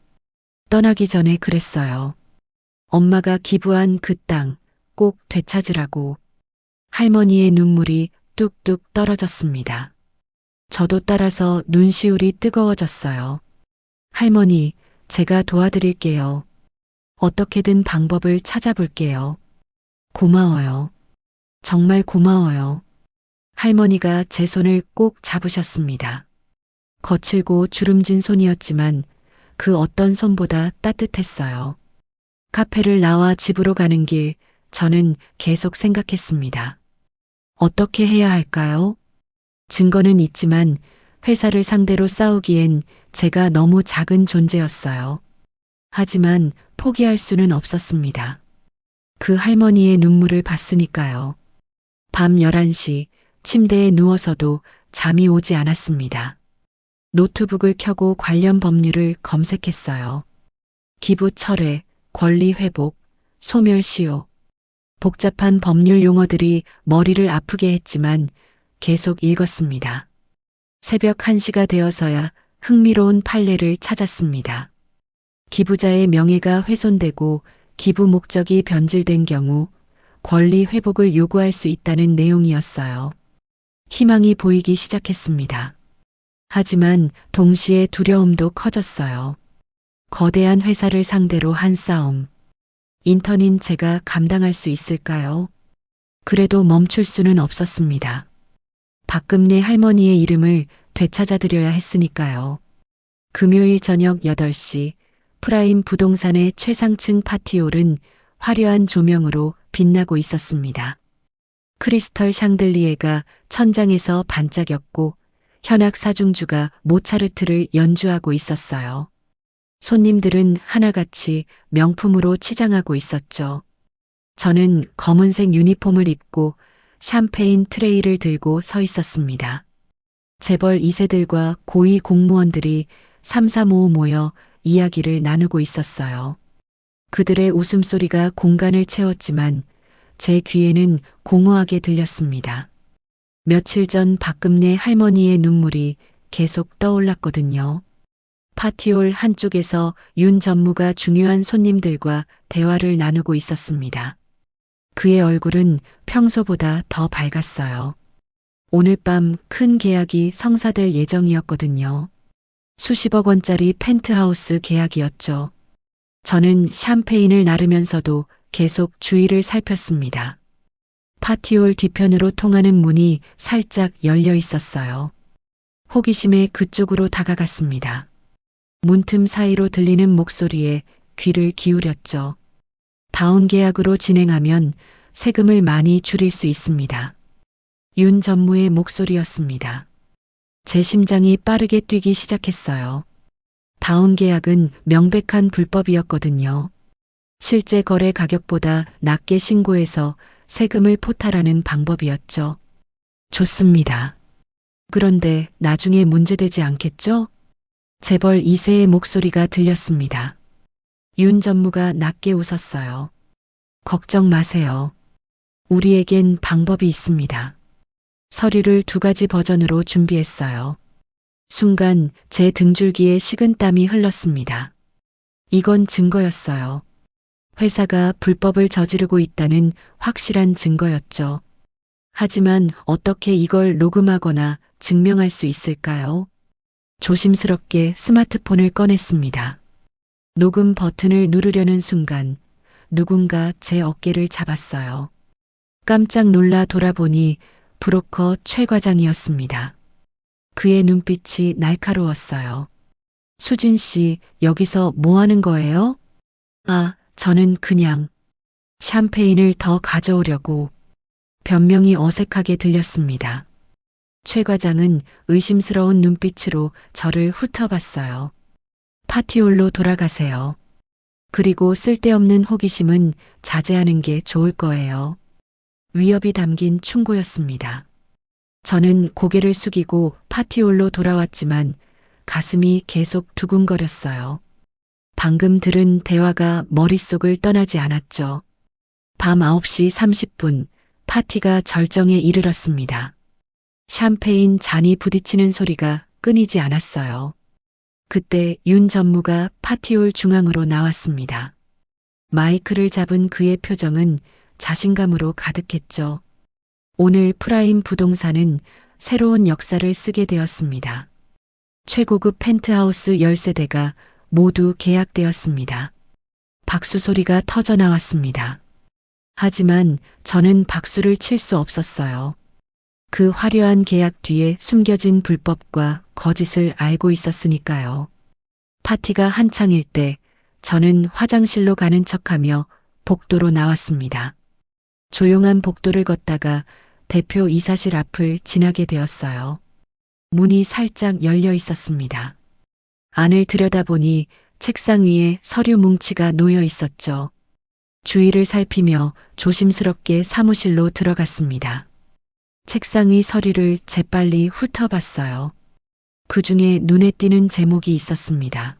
Speaker 2: 떠나기 전에 그랬어요. 엄마가 기부한 그 땅 꼭 되찾으라고. 할머니의 눈물이 뚝뚝 떨어졌습니다. 저도 따라서 눈시울이 뜨거워졌어요. 할머니, 제가 도와드릴게요. 어떻게든 방법을 찾아볼게요. 고마워요. 정말 고마워요. 할머니가 제 손을 꼭 잡으셨습니다. 거칠고 주름진 손이었지만 그 어떤 손보다 따뜻했어요. 카페를 나와 집으로 가는 길, 저는 계속 생각했습니다. 어떻게 해야 할까요? 증거는 있지만 회사를 상대로 싸우기엔 제가 너무 작은 존재였어요. 하지만 포기할 수는 없었습니다. 그 할머니의 눈물을 봤으니까요. 밤 11시 침대에 누워서도 잠이 오지 않았습니다. 노트북을 켜고 관련 법률을 검색했어요. 기부 철회, 권리 회복, 소멸시효. 복잡한 법률 용어들이 머리를 아프게 했지만 계속 읽었습니다. 새벽 1시가 되어서야 흥미로운 판례를 찾았습니다. 기부자의 명예가 훼손되고 기부 목적이 변질된 경우 권리 회복을 요구할 수 있다는 내용이었어요. 희망이 보이기 시작했습니다. 하지만 동시에 두려움도 커졌어요. 거대한 회사를 상대로 한 싸움. 인턴인 제가 감당할 수 있을까요? 그래도 멈출 수는 없었습니다. 박금래 할머니의 이름을 되찾아드려야 했으니까요. 금요일 저녁 8시 프라임 부동산의 최상층 파티홀은 화려한 조명으로 빛나고 있었습니다. 크리스털 샹들리에가 천장에서 반짝였고 현악 사중주가 모차르트를 연주하고 있었어요. 손님들은 하나같이 명품으로 치장하고 있었죠. 저는 검은색 유니폼을 입고 샴페인 트레이를 들고 서 있었습니다. 재벌 2세들과 고위 공무원들이 삼삼오오 모여 이야기를 나누고 있었어요. 그들의 웃음소리가 공간을 채웠지만 제 귀에는 공허하게 들렸습니다. 며칠 전 박금래 할머니의 눈물이 계속 떠올랐거든요. 파티홀 한쪽에서 윤 전무가 중요한 손님들과 대화를 나누고 있었습니다. 그의 얼굴은 평소보다 더 밝았어요. 오늘 밤 큰 계약이 성사될 예정이었거든요. 수십억 원짜리 펜트하우스 계약이었죠. 저는 샴페인을 나르면서도 계속 주위를 살폈습니다. 파티홀 뒤편으로 통하는 문이 살짝 열려 있었어요. 호기심에 그쪽으로 다가갔습니다. 문틈 사이로 들리는 목소리에 귀를 기울였죠. 다운 계약으로 진행하면 세금을 많이 줄일 수 있습니다. 윤 전무의 목소리였습니다. 제 심장이 빠르게 뛰기 시작했어요. 다운 계약은 명백한 불법이었거든요. 실제 거래 가격보다 낮게 신고해서 세금을 포탈하는 방법이었죠. 좋습니다. 그런데 나중에 문제되지 않겠죠? 재벌 2세의 목소리가 들렸습니다. 윤 전무가 낮게 웃었어요. 걱정 마세요. 우리에겐 방법이 있습니다. 서류를 2가지 버전으로 준비했어요. 순간 제 등줄기에 식은땀이 흘렀습니다. 이건 증거였어요. 회사가 불법을 저지르고 있다는 확실한 증거였죠. 하지만 어떻게 이걸 녹음하거나 증명할 수 있을까요? 조심스럽게 스마트폰을 꺼냈습니다. 녹음 버튼을 누르려는 순간 누군가 제 어깨를 잡았어요. 깜짝 놀라 돌아보니 브로커 최 과장이었습니다. 그의 눈빛이 날카로웠어요. 수진 씨, 여기서 뭐 하는 거예요? 아, 저는 그냥 샴페인을 더 가져오려고. 변명이 어색하게 들렸습니다. 최 과장은 의심스러운 눈빛으로 저를 훑어봤어요. 파티홀로 돌아가세요. 그리고 쓸데없는 호기심은 자제하는 게 좋을 거예요. 위협이 담긴 충고였습니다. 저는 고개를 숙이고 파티홀로 돌아왔지만 가슴이 계속 두근거렸어요. 방금 들은 대화가 머릿속을 떠나지 않았죠. 밤 9시 30분 파티가 절정에 이르렀습니다. 샴페인 잔이 부딪히는 소리가 끊이지 않았어요. 그때 윤 전무가 파티홀 중앙으로 나왔습니다. 마이크를 잡은 그의 표정은 자신감으로 가득했죠. 오늘 프라임 부동산은 새로운 역사를 쓰게 되었습니다. 최고급 펜트하우스 10세대가 모두 계약되었습니다. 박수 소리가 터져 나왔습니다. 하지만 저는 박수를 칠 수 없었어요. 그 화려한 계약 뒤에 숨겨진 불법과 거짓을 알고 있었으니까요. 파티가 한창일 때 저는 화장실로 가는 척하며 복도로 나왔습니다. 조용한 복도를 걷다가 대표 이사실 앞을 지나게 되었어요. 문이 살짝 열려 있었습니다. 안을 들여다보니 책상 위에 서류 뭉치가 놓여 있었죠. 주위를 살피며 조심스럽게 사무실로 들어갔습니다. 책상 위 서류를 재빨리 훑어봤어요. 그 중에 눈에 띄는 제목이 있었습니다.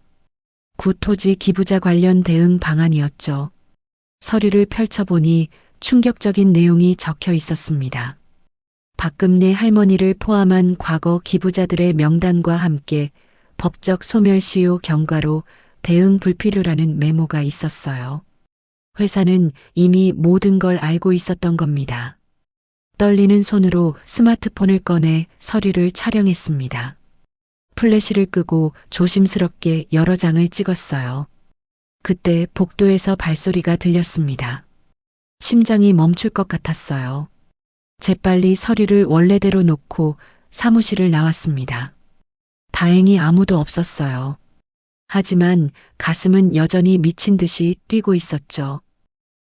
Speaker 2: 구토지 기부자 관련 대응 방안이었죠. 서류를 펼쳐보니 충격적인 내용이 적혀 있었습니다. 박금내 할머니를 포함한 과거 기부자들의 명단과 함께 법적 소멸시효 경과로 대응 불필요라는 메모가 있었어요. 회사는 이미 모든 걸 알고 있었던 겁니다. 떨리는 손으로 스마트폰을 꺼내 서류를 촬영했습니다. 플래시를 끄고 조심스럽게 여러 장을 찍었어요. 그때 복도에서 발소리가 들렸습니다. 심장이 멈출 것 같았어요. 재빨리 서류를 원래대로 놓고 사무실을 나왔습니다. 다행히 아무도 없었어요. 하지만 가슴은 여전히 미친 듯이 뛰고 있었죠.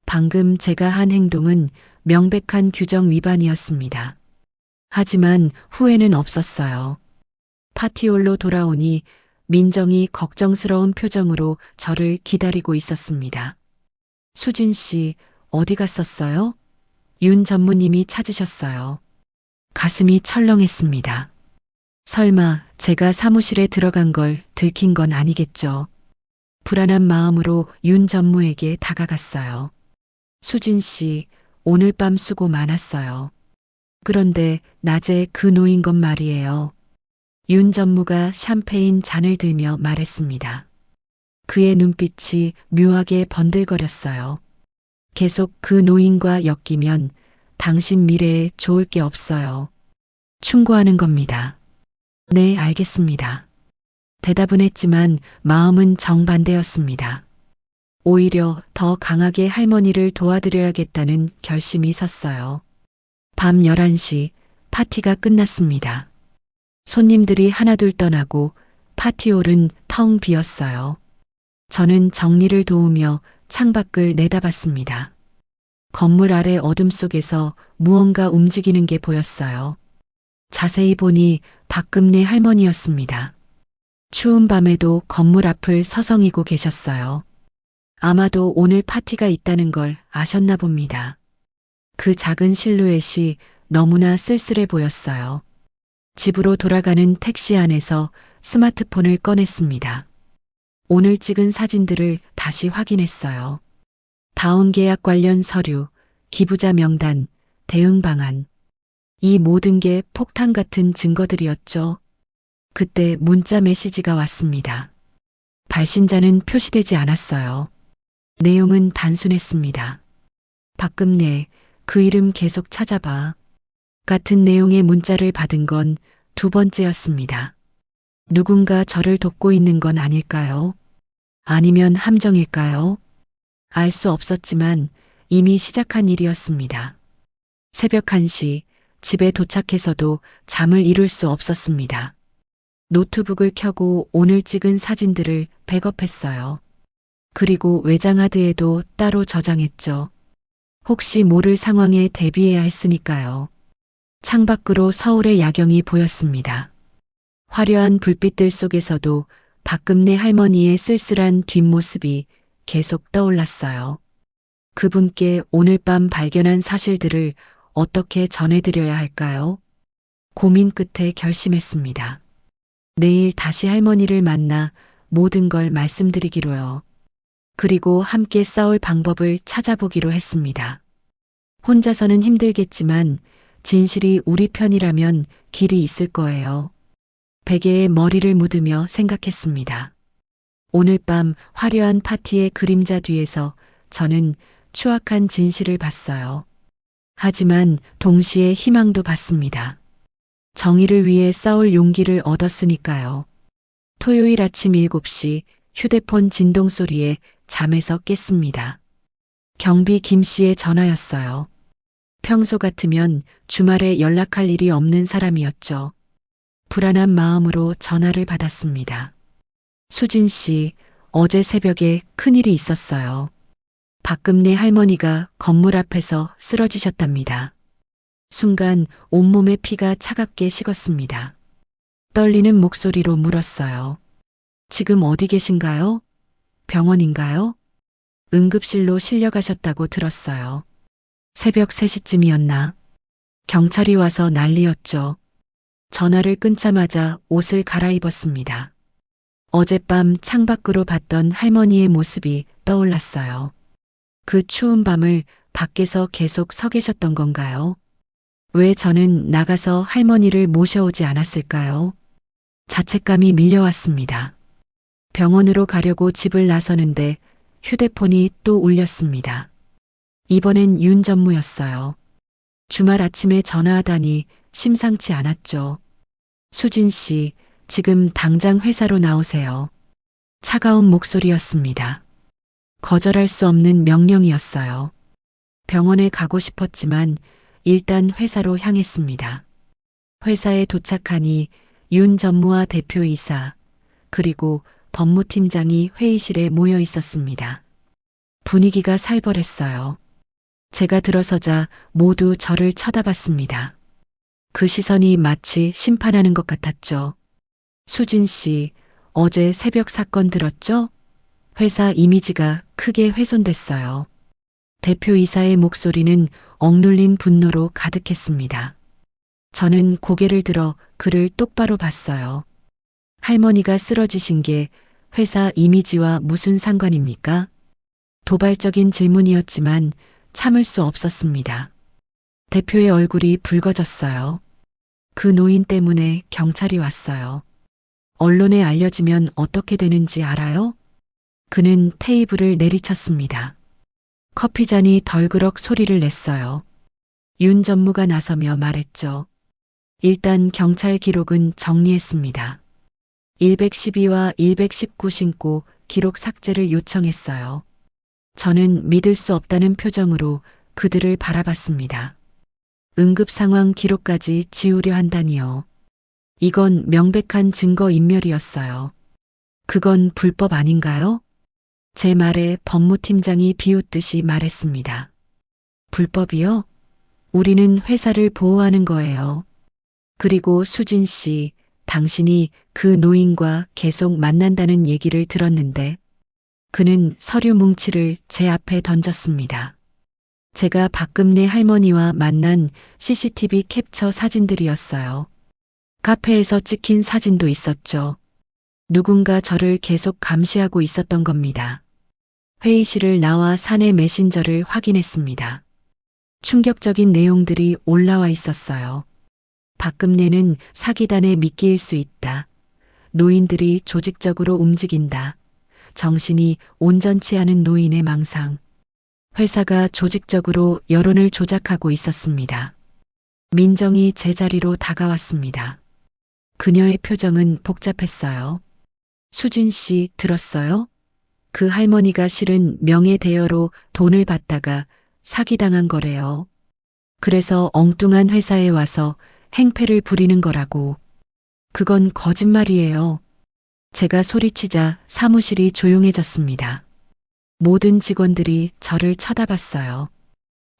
Speaker 2: 방금 제가 한 행동은 명백한 규정 위반이었습니다. 하지만 후회는 없었어요. 파티홀로 돌아오니 민정이 걱정스러운 표정으로 저를 기다리고 있었습니다. 수진 씨, 어디 갔었어요? 윤 전무님이 찾으셨어요. 가슴이 철렁했습니다. 설마 제가 사무실에 들어간 걸 들킨 건 아니겠죠. 불안한 마음으로 윤 전무에게 다가갔어요. 수진 씨, 오늘 밤 수고 많았어요. 그런데 낮에 그 노인 건 말이에요. 윤 전무가 샴페인 잔을 들며 말했습니다. 그의 눈빛이 묘하게 번들거렸어요. 계속 그 노인과 엮이면 당신 미래에 좋을 게 없어요. 충고하는 겁니다. 네, 알겠습니다. 대답은 했지만 마음은 정반대였습니다. 오히려 더 강하게 할머니를 도와드려야겠다는 결심이 섰어요. 밤 11시 파티가 끝났습니다. 손님들이 하나둘 떠나고 파티홀은 텅 비었어요. 저는 정리를 도우며 창밖을 내다봤습니다. 건물 아래 어둠 속에서 무언가 움직이는 게 보였어요. 자세히 보니 박금내 할머니였습니다. 추운 밤에도 건물 앞을 서성이고 계셨어요. 아마도 오늘 파티가 있다는 걸 아셨나 봅니다. 그 작은 실루엣이 너무나 쓸쓸해 보였어요. 집으로 돌아가는 택시 안에서 스마트폰을 꺼냈습니다. 오늘 찍은 사진들을 다시 확인했어요. 다운 계약 관련 서류, 기부자 명단, 대응 방안. 이 모든 게 폭탄 같은 증거들이었죠. 그때 문자 메시지가 왔습니다. 발신자는 표시되지 않았어요. 내용은 단순했습니다. 박금내, 그 이름 계속 찾아봐. 같은 내용의 문자를 받은 건 두 번째였습니다. 누군가 저를 돕고 있는 건 아닐까요? 아니면 함정일까요? 알 수 없었지만 이미 시작한 일이었습니다. 새벽 1시 집에 도착해서도 잠을 이룰 수 없었습니다. 노트북을 켜고 오늘 찍은 사진들을 백업했어요. 그리고 외장하드에도 따로 저장했죠. 혹시 모를 상황에 대비해야 했으니까요. 창밖으로 서울의 야경이 보였습니다. 화려한 불빛들 속에서도 박금내 할머니의 쓸쓸한 뒷모습이 계속 떠올랐어요. 그분께 오늘 밤 발견한 사실들을 어떻게 전해드려야 할까요? 고민 끝에 결심했습니다. 내일 다시 할머니를 만나 모든 걸 말씀드리기로요. 그리고 함께 싸울 방법을 찾아보기로 했습니다. 혼자서는 힘들겠지만 진실이 우리 편이라면 길이 있을 거예요. 베개에 머리를 묻으며 생각했습니다. 오늘 밤 화려한 파티의 그림자 뒤에서 저는 추악한 진실을 봤어요. 하지만 동시에 희망도 봤습니다. 정의를 위해 싸울 용기를 얻었으니까요. 토요일 아침 7시 휴대폰 진동 소리에 잠에서 깼습니다. 경비 김 씨의 전화였어요. 평소 같으면 주말에 연락할 일이 없는 사람이었죠. 불안한 마음으로 전화를 받았습니다. 수진 씨, 어제 새벽에 큰일이 있었어요. 박금내 할머니가 건물 앞에서 쓰러지셨답니다. 순간 온몸의 피가 차갑게 식었습니다. 떨리는 목소리로 물었어요. 지금 어디 계신가요? 병원인가요? 응급실로 실려가셨다고 들었어요. 새벽 3시쯤이었나? 경찰이 와서 난리였죠. 전화를 끊자마자 옷을 갈아입었습니다. 어젯밤 창밖으로 봤던 할머니의 모습이 떠올랐어요. 그 추운 밤을 밖에서 계속 서 계셨던 건가요? 왜 저는 나가서 할머니를 모셔오지 않았을까요? 자책감이 밀려왔습니다. 병원으로 가려고 집을 나서는데 휴대폰이 또 울렸습니다. 이번엔 윤 전무였어요. 주말 아침에 전화하다니 심상치 않았죠. 수진 씨, 지금 당장 회사로 나오세요. 차가운 목소리였습니다. 거절할 수 없는 명령이었어요. 병원에 가고 싶었지만 일단 회사로 향했습니다. 회사에 도착하니 윤 전무와 대표이사, 그리고 법무팀장이 회의실에 모여 있었습니다. 분위기가 살벌했어요. 제가 들어서자 모두 저를 쳐다봤습니다. 그 시선이 마치 심판하는 것 같았죠. 수진 씨, 어제 새벽 사건 들었죠? 회사 이미지가 크게 훼손됐어요. 대표이사의 목소리는 억눌린 분노로 가득했습니다. 저는 고개를 들어 그를 똑바로 봤어요. 할머니가 쓰러지신 게 회사 이미지와 무슨 상관입니까? 도발적인 질문이었지만 참을 수 없었습니다. 대표의 얼굴이 붉어졌어요. 그 노인 때문에 경찰이 왔어요. 언론에 알려지면 어떻게 되는지 알아요? 그는 테이블을 내리쳤습니다. 커피잔이 덜그럭 소리를 냈어요. 윤 전무가 나서며 말했죠. 일단 경찰 기록은 정리했습니다. 112와 119 신고 기록 삭제를 요청했어요. 저는 믿을 수 없다는 표정으로 그들을 바라봤습니다. 응급 상황 기록까지 지우려 한다니요. 이건 명백한 증거 인멸이었어요. 그건 불법 아닌가요? 제 말에 법무팀장이 비웃듯이 말했습니다. 불법이요? 우리는 회사를 보호하는 거예요. 그리고 수진 씨, 당신이 그 노인과 계속 만난다는 얘기를 들었는데 그는 서류 뭉치를 제 앞에 던졌습니다. 제가 박금내 할머니와 만난 CCTV 캡처 사진들이었어요. 카페에서 찍힌 사진도 있었죠. 누군가 저를 계속 감시하고 있었던 겁니다. 회의실을 나와 사내 메신저를 확인했습니다. 충격적인 내용들이 올라와 있었어요. 박금내는 사기단의 미끼일 수 있다. 노인들이 조직적으로 움직인다. 정신이 온전치 않은 노인의 망상. 회사가 조직적으로 여론을 조작하고 있었습니다. 민정이 제자리로 다가왔습니다. 그녀의 표정은 복잡했어요. 수진 씨 들었어요? 그 할머니가 실은 명예대여로 돈을 받다가 사기당한 거래요. 그래서 엉뚱한 회사에 와서 행패를 부리는 거라고. 그건 거짓말이에요. 제가 소리치자 사무실이 조용해졌습니다. 모든 직원들이 저를 쳐다봤어요.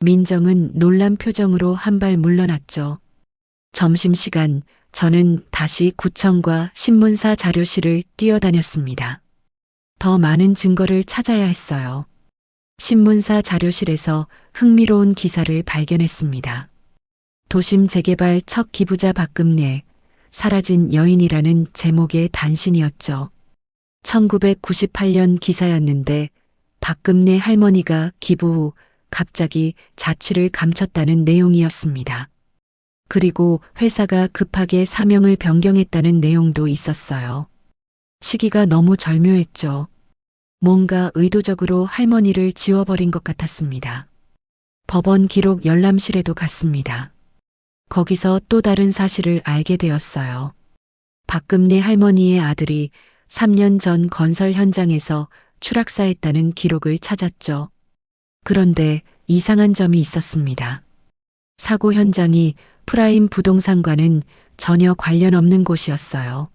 Speaker 2: 민정은 놀란 표정으로 한 발 물러났죠. 점심시간 저는 다시 구청과 신문사 자료실을 뛰어다녔습니다. 더 많은 증거를 찾아야 했어요. 신문사 자료실에서 흥미로운 기사를 발견했습니다. 도심 재개발 첫 기부자 박금내, 사라진 여인이라는 제목의 단신이었죠. 1998년 기사였는데 박금내 할머니가 기부 후 갑자기 자취를 감췄다는 내용이었습니다. 그리고 회사가 급하게 사명을 변경했다는 내용도 있었어요. 시기가 너무 절묘했죠. 뭔가 의도적으로 할머니를 지워버린 것 같았습니다. 법원 기록 열람실에도 갔습니다. 거기서 또 다른 사실을 알게 되었어요. 박금내 할머니의 아들이 3년 전 건설 현장에서 추락사했다는 기록을 찾았죠. 그런데 이상한 점이 있었습니다. 사고 현장이 프라임 부동산과는 전혀 관련 없는 곳이었어요.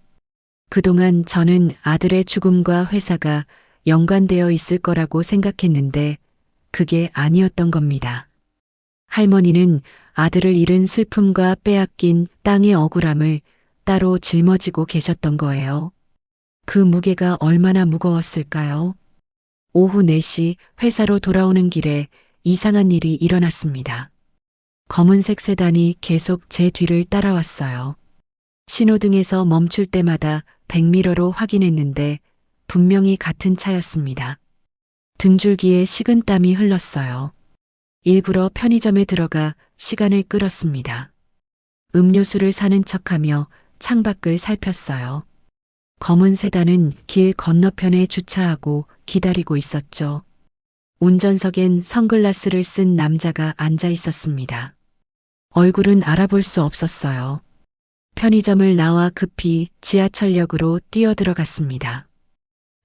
Speaker 2: 그동안 저는 아들의 죽음과 회사가 연관되어 있을 거라고 생각했는데 그게 아니었던 겁니다. 할머니는 아들을 잃은 슬픔과 빼앗긴 땅의 억울함을 따로 짊어지고 계셨던 거예요. 그 무게가 얼마나 무거웠을까요? 오후 4시 회사로 돌아오는 길에 이상한 일이 일어났습니다. 검은색 세단이 계속 제 뒤를 따라왔어요. 신호등에서 멈출 때마다 백미러로 확인했는데 분명히 같은 차였습니다. 등줄기에 식은땀이 흘렀어요. 일부러 편의점에 들어가 시간을 끌었습니다. 음료수를 사는 척하며 창밖을 살폈어요. 검은 세단은 길 건너편에 주차하고 기다리고 있었죠. 운전석엔 선글라스를 쓴 남자가 앉아 있었습니다. 얼굴은 알아볼 수 없었어요. 편의점을 나와 급히 지하철역으로 뛰어들어갔습니다.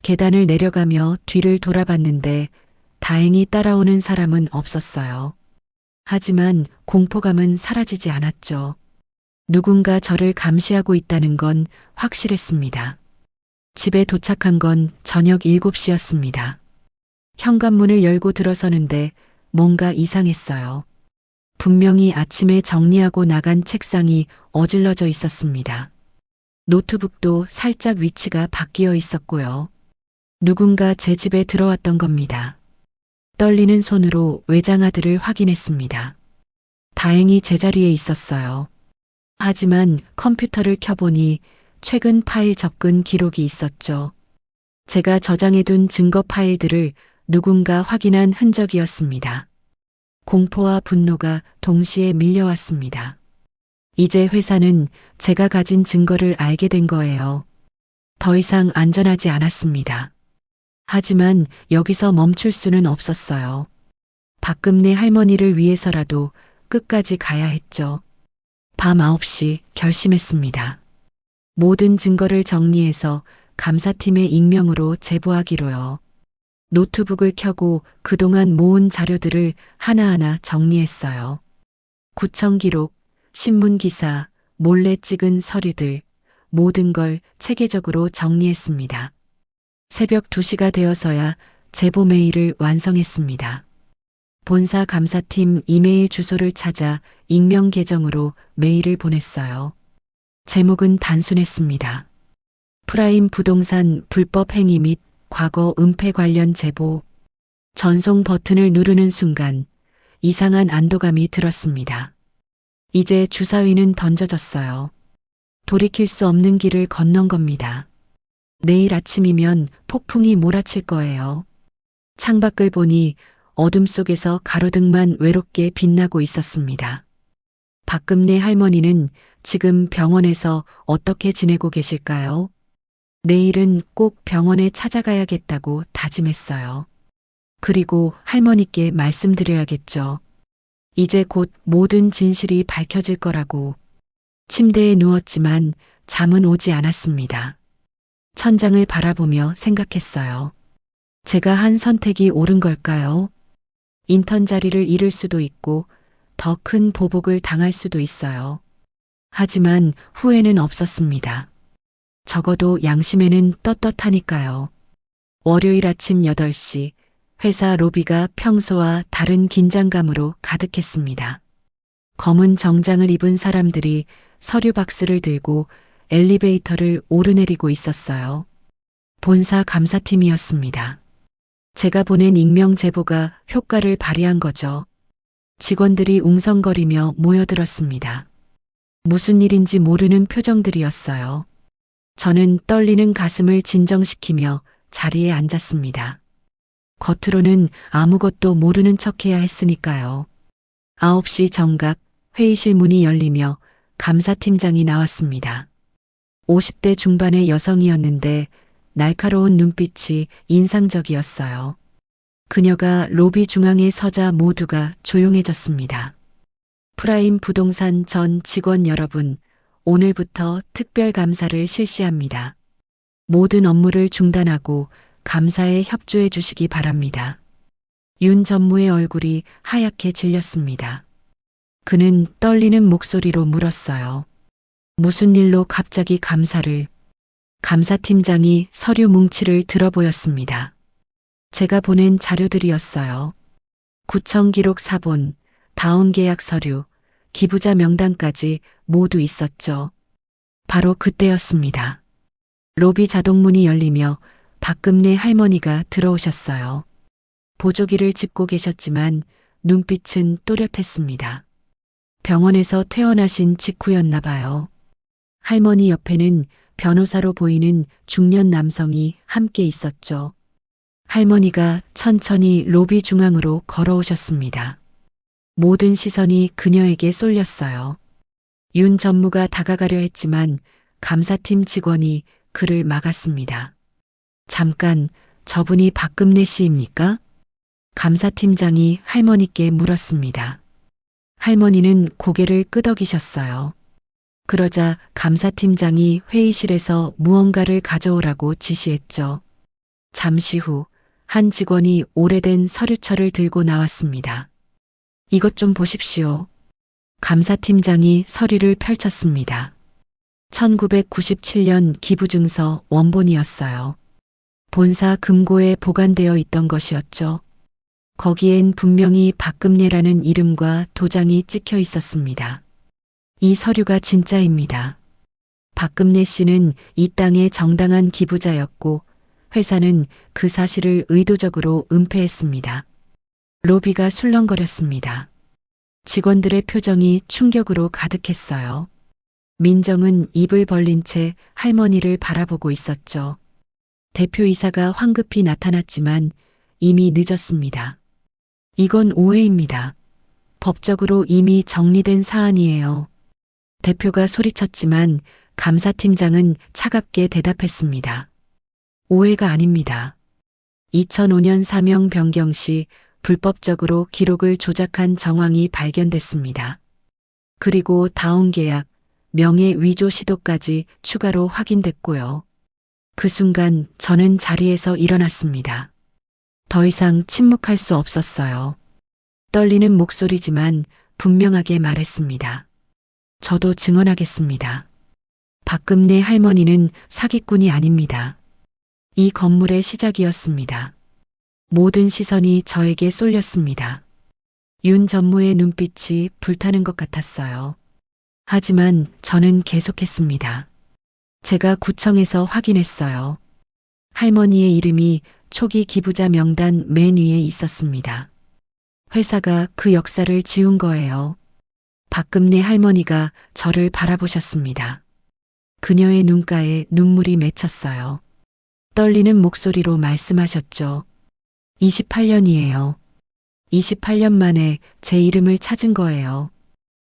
Speaker 2: 계단을 내려가며 뒤를 돌아봤는데 다행히 따라오는 사람은 없었어요. 하지만 공포감은 사라지지 않았죠. 누군가 저를 감시하고 있다는 건 확실했습니다. 집에 도착한 건 저녁 7시였습니다. 현관문을 열고 들어서는데 뭔가 이상했어요. 분명히 아침에 정리하고 나간 책상이 어질러져 있었습니다. 노트북도 살짝 위치가 바뀌어 있었고요. 누군가 제 집에 들어왔던 겁니다. 떨리는 손으로 외장하드를 확인했습니다. 다행히 제자리에 있었어요. 하지만 컴퓨터를 켜보니 최근 파일 접근 기록이 있었죠. 제가 저장해둔 증거 파일들을 누군가 확인한 흔적이었습니다. 공포와 분노가 동시에 밀려왔습니다. 이제 회사는 제가 가진 증거를 알게 된 거예요. 더 이상 안전하지 않았습니다. 하지만 여기서 멈출 수는 없었어요. 박금내 할머니를 위해서라도 끝까지 가야 했죠. 밤 9시 결심했습니다. 모든 증거를 정리해서 감사팀의 익명으로 제보하기로요. 노트북을 켜고 그동안 모은 자료들을 하나하나 정리했어요. 구청 기록, 신문 기사, 몰래 찍은 서류들, 모든 걸 체계적으로 정리했습니다. 새벽 2시가 되어서야 제보 메일을 완성했습니다. 본사 감사팀 이메일 주소를 찾아 익명 계정으로 메일을 보냈어요. 제목은 단순했습니다. 프라임 부동산 불법 행위 및 과거 은폐 관련 제보. 전송 버튼을 누르는 순간 이상한 안도감이 들었습니다. 이제 주사위는 던져졌어요. 돌이킬 수 없는 길을 건넌 겁니다. 내일 아침이면 폭풍이 몰아칠 거예요. 창밖을 보니 어둠 속에서 가로등만 외롭게 빛나고 있었습니다. 박금내 할머니는 지금 병원에서 어떻게 지내고 계실까요? 내일은 꼭 병원에 찾아가야겠다고 다짐했어요. 그리고 할머니께 말씀드려야겠죠. 이제 곧 모든 진실이 밝혀질 거라고. 침대에 누웠지만 잠은 오지 않았습니다. 천장을 바라보며 생각했어요. 제가 한 선택이 옳은 걸까요? 인턴 자리를 잃을 수도 있고 더 큰 보복을 당할 수도 있어요. 하지만 후회는 없었습니다. 적어도 양심에는 떳떳하니까요. 월요일 아침 8시 회사 로비가 평소와 다른 긴장감으로 가득했습니다. 검은 정장을 입은 사람들이 서류 박스를 들고 엘리베이터를 오르내리고 있었어요. 본사 감사팀이었습니다. 제가 보낸 익명 제보가 효과를 발휘한 거죠. 직원들이 웅성거리며 모여들었습니다. 무슨 일인지 모르는 표정들이었어요. 저는 떨리는 가슴을 진정시키며 자리에 앉았습니다. 겉으로는 아무것도 모르는 척해야 했으니까요. 9시 정각 회의실 문이 열리며 감사팀장이 나왔습니다. 50대 중반의 여성이었는데 날카로운 눈빛이 인상적이었어요. 그녀가 로비 중앙에 서자 모두가 조용해졌습니다. 프라임 부동산 전 직원 여러분, 오늘부터 특별 감사를 실시합니다. 모든 업무를 중단하고 감사에 협조해 주시기 바랍니다. 윤 전무의 얼굴이 하얗게 질렸습니다. 그는 떨리는 목소리로 물었어요. 무슨 일로 갑자기 감사를? 감사팀장이 서류 뭉치를 들어보였습니다. 제가 보낸 자료들이었어요. 구청 기록 사본, 다운 계약 서류, 기부자 명단까지 모두 있었죠. 바로 그때였습니다. 로비 자동문이 열리며 박금내 할머니가 들어오셨어요. 보조기를 짚고 계셨지만 눈빛은 또렷했습니다. 병원에서 퇴원하신 직후였나 봐요. 할머니 옆에는 변호사로 보이는 중년 남성이 함께 있었죠. 할머니가 천천히 로비 중앙으로 걸어오셨습니다. 모든 시선이 그녀에게 쏠렸어요. 윤 전무가 다가가려 했지만 감사팀 직원이 그를 막았습니다. 잠깐, 저분이 박금내 씨입니까? 감사팀장이 할머니께 물었습니다. 할머니는 고개를 끄덕이셨어요. 그러자 감사팀장이 회의실에서 무언가를 가져오라고 지시했죠. 잠시 후 한 직원이 오래된 서류철을 들고 나왔습니다. 이것 좀 보십시오. 감사팀장이 서류를 펼쳤습니다. 1997년 기부증서 원본이었어요. 본사 금고에 보관되어 있던 것이었죠. 거기엔 분명히 박금내라는 이름과 도장이 찍혀 있었습니다. 이 서류가 진짜입니다. 박금내 씨는 이 땅의 정당한 기부자였고 회사는 그 사실을 의도적으로 은폐했습니다. 로비가 술렁거렸습니다. 직원들의 표정이 충격으로 가득했어요. 민정은 입을 벌린 채 할머니를 바라보고 있었죠. 대표이사가 황급히 나타났지만 이미 늦었습니다. 이건 오해입니다. 법적으로 이미 정리된 사안이에요. 대표가 소리쳤지만 감사팀장은 차갑게 대답했습니다. 오해가 아닙니다. 2005년 사명 변경 시 불법적으로 기록을 조작한 정황이 발견됐습니다. 그리고 다운계약, 명예 위조 시도까지 추가로 확인됐고요. 그 순간 저는 자리에서 일어났습니다. 더 이상 침묵할 수 없었어요. 떨리는 목소리지만 분명하게 말했습니다. 저도 증언하겠습니다. 박금내 할머니는 사기꾼이 아닙니다. 이 건물의 시작이었습니다. 모든 시선이 저에게 쏠렸습니다. 윤 전무의 눈빛이 불타는 것 같았어요. 하지만 저는 계속했습니다. 제가 구청에서 확인했어요. 할머니의 이름이 초기 기부자 명단 맨 위에 있었습니다. 회사가 그 역사를 지운 거예요. 박금내 할머니가 저를 바라보셨습니다. 그녀의 눈가에 눈물이 맺혔어요. 떨리는 목소리로 말씀하셨죠. 28년이에요. 28년 만에 제 이름을 찾은 거예요.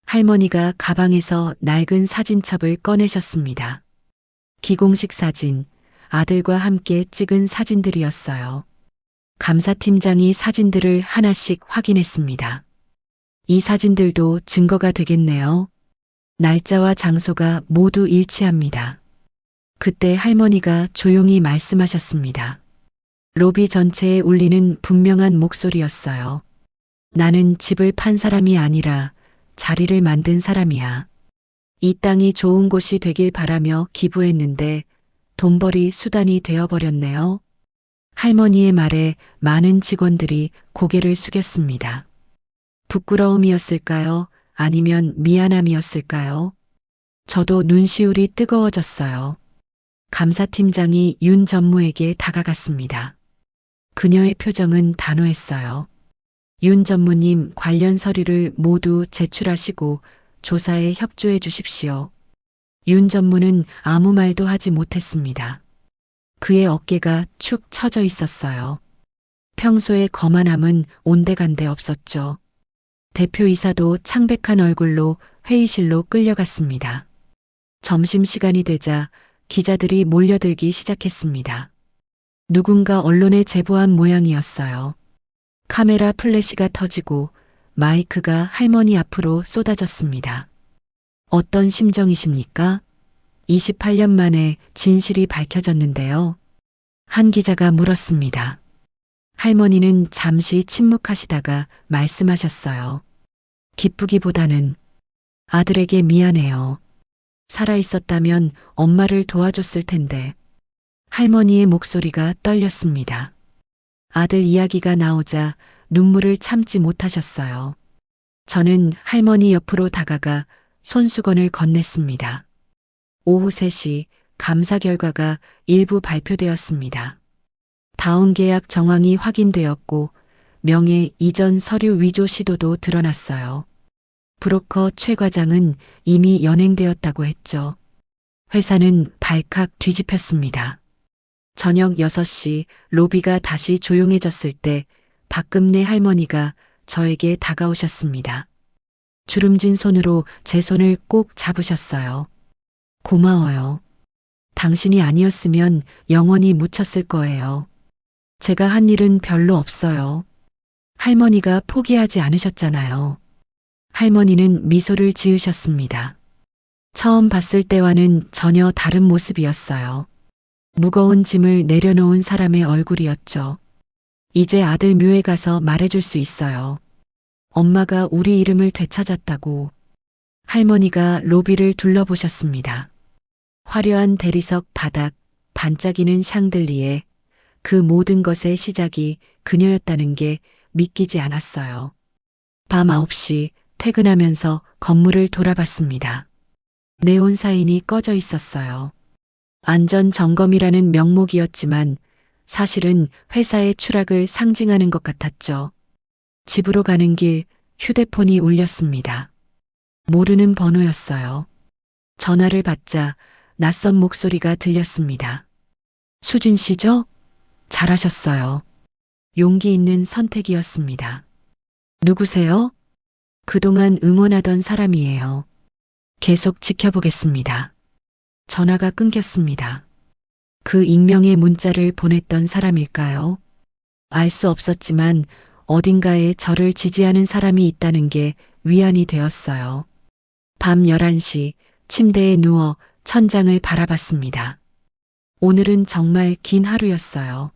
Speaker 2: 할머니가 가방에서 낡은 사진첩을 꺼내셨습니다. 기공식 사진, 아들과 함께 찍은 사진들이었어요. 감사팀장이 사진들을 하나씩 확인했습니다. 이 사진들도 증거가 되겠네요. 날짜와 장소가 모두 일치합니다. 그때 할머니가 조용히 말씀하셨습니다. 로비 전체에 울리는 분명한 목소리였어요. 나는 집을 판 사람이 아니라 자리를 만든 사람이야. 이 땅이 좋은 곳이 되길 바라며 기부했는데 돈벌이 수단이 되어버렸네요. 할머니의 말에 많은 직원들이 고개를 숙였습니다. 부끄러움이었을까요? 아니면 미안함이었을까요? 저도 눈시울이 뜨거워졌어요. 감사팀장이 윤 전무에게 다가갔습니다. 그녀의 표정은 단호했어요. 윤 전무님, 관련 서류를 모두 제출하시고 조사에 협조해 주십시오. 윤 전무는 아무 말도 하지 못했습니다. 그의 어깨가 축 처져 있었어요. 평소의 거만함은 온데간데 없었죠. 대표이사도 창백한 얼굴로 회의실로 끌려갔습니다. 점심시간이 되자 기자들이 몰려들기 시작했습니다. 누군가 언론에 제보한 모양이었어요. 카메라 플래시가 터지고 마이크가 할머니 앞으로 쏟아졌습니다. 어떤 심정이십니까? 28년 만에 진실이 밝혀졌는데요. 한 기자가 물었습니다. 할머니는 잠시 침묵하시다가 말씀하셨어요. 기쁘기보다는 아들에게 미안해요. 살아있었다면 엄마를 도와줬을 텐데. 할머니의 목소리가 떨렸습니다. 아들 이야기가 나오자 눈물을 참지 못하셨어요. 저는 할머니 옆으로 다가가 손수건을 건넸습니다. 오후 3시 감사 결과가 일부 발표되었습니다. 다운 계약 정황이 확인되었고 명예 이전 서류 위조 시도도 드러났어요. 브로커 최 과장은 이미 연행되었다고 했죠. 회사는 발칵 뒤집혔습니다. 저녁 6시 로비가 다시 조용해졌을 때 박금내 할머니가 저에게 다가오셨습니다. 주름진 손으로 제 손을 꼭 잡으셨어요. 고마워요. 당신이 아니었으면 영원히 묻혔을 거예요. 제가 한 일은 별로 없어요. 할머니가 포기하지 않으셨잖아요. 할머니는 미소를 지으셨습니다. 처음 봤을 때와는 전혀 다른 모습이었어요. 무거운 짐을 내려놓은 사람의 얼굴이었죠. 이제 아들 묘에 가서 말해줄 수 있어요. 엄마가 우리 이름을 되찾았다고. 할머니가 로비를 둘러보셨습니다. 화려한 대리석 바닥, 반짝이는 샹들리에 그 모든 것의 시작이 그녀였다는 게 믿기지 않았어요. 밤 9시 퇴근하면서 건물을 돌아봤습니다. 네온 사인이 꺼져 있었어요. 안전 점검이라는 명목이었지만 사실은 회사의 추락을 상징하는 것 같았죠. 집으로 가는 길 휴대폰이 울렸습니다. 모르는 번호였어요. 전화를 받자 낯선 목소리가 들렸습니다. 수진 씨죠? 잘하셨어요. 용기 있는 선택이었습니다. 누구세요? 그동안 응원하던 사람이에요. 계속 지켜보겠습니다. 전화가 끊겼습니다. 그 익명의 문자를 보냈던 사람일까요? 알 수 없었지만 어딘가에 저를 지지하는 사람이 있다는 게 위안이 되었어요. 밤 11시 침대에 누워 천장을 바라봤습니다. 오늘은 정말 긴 하루였어요.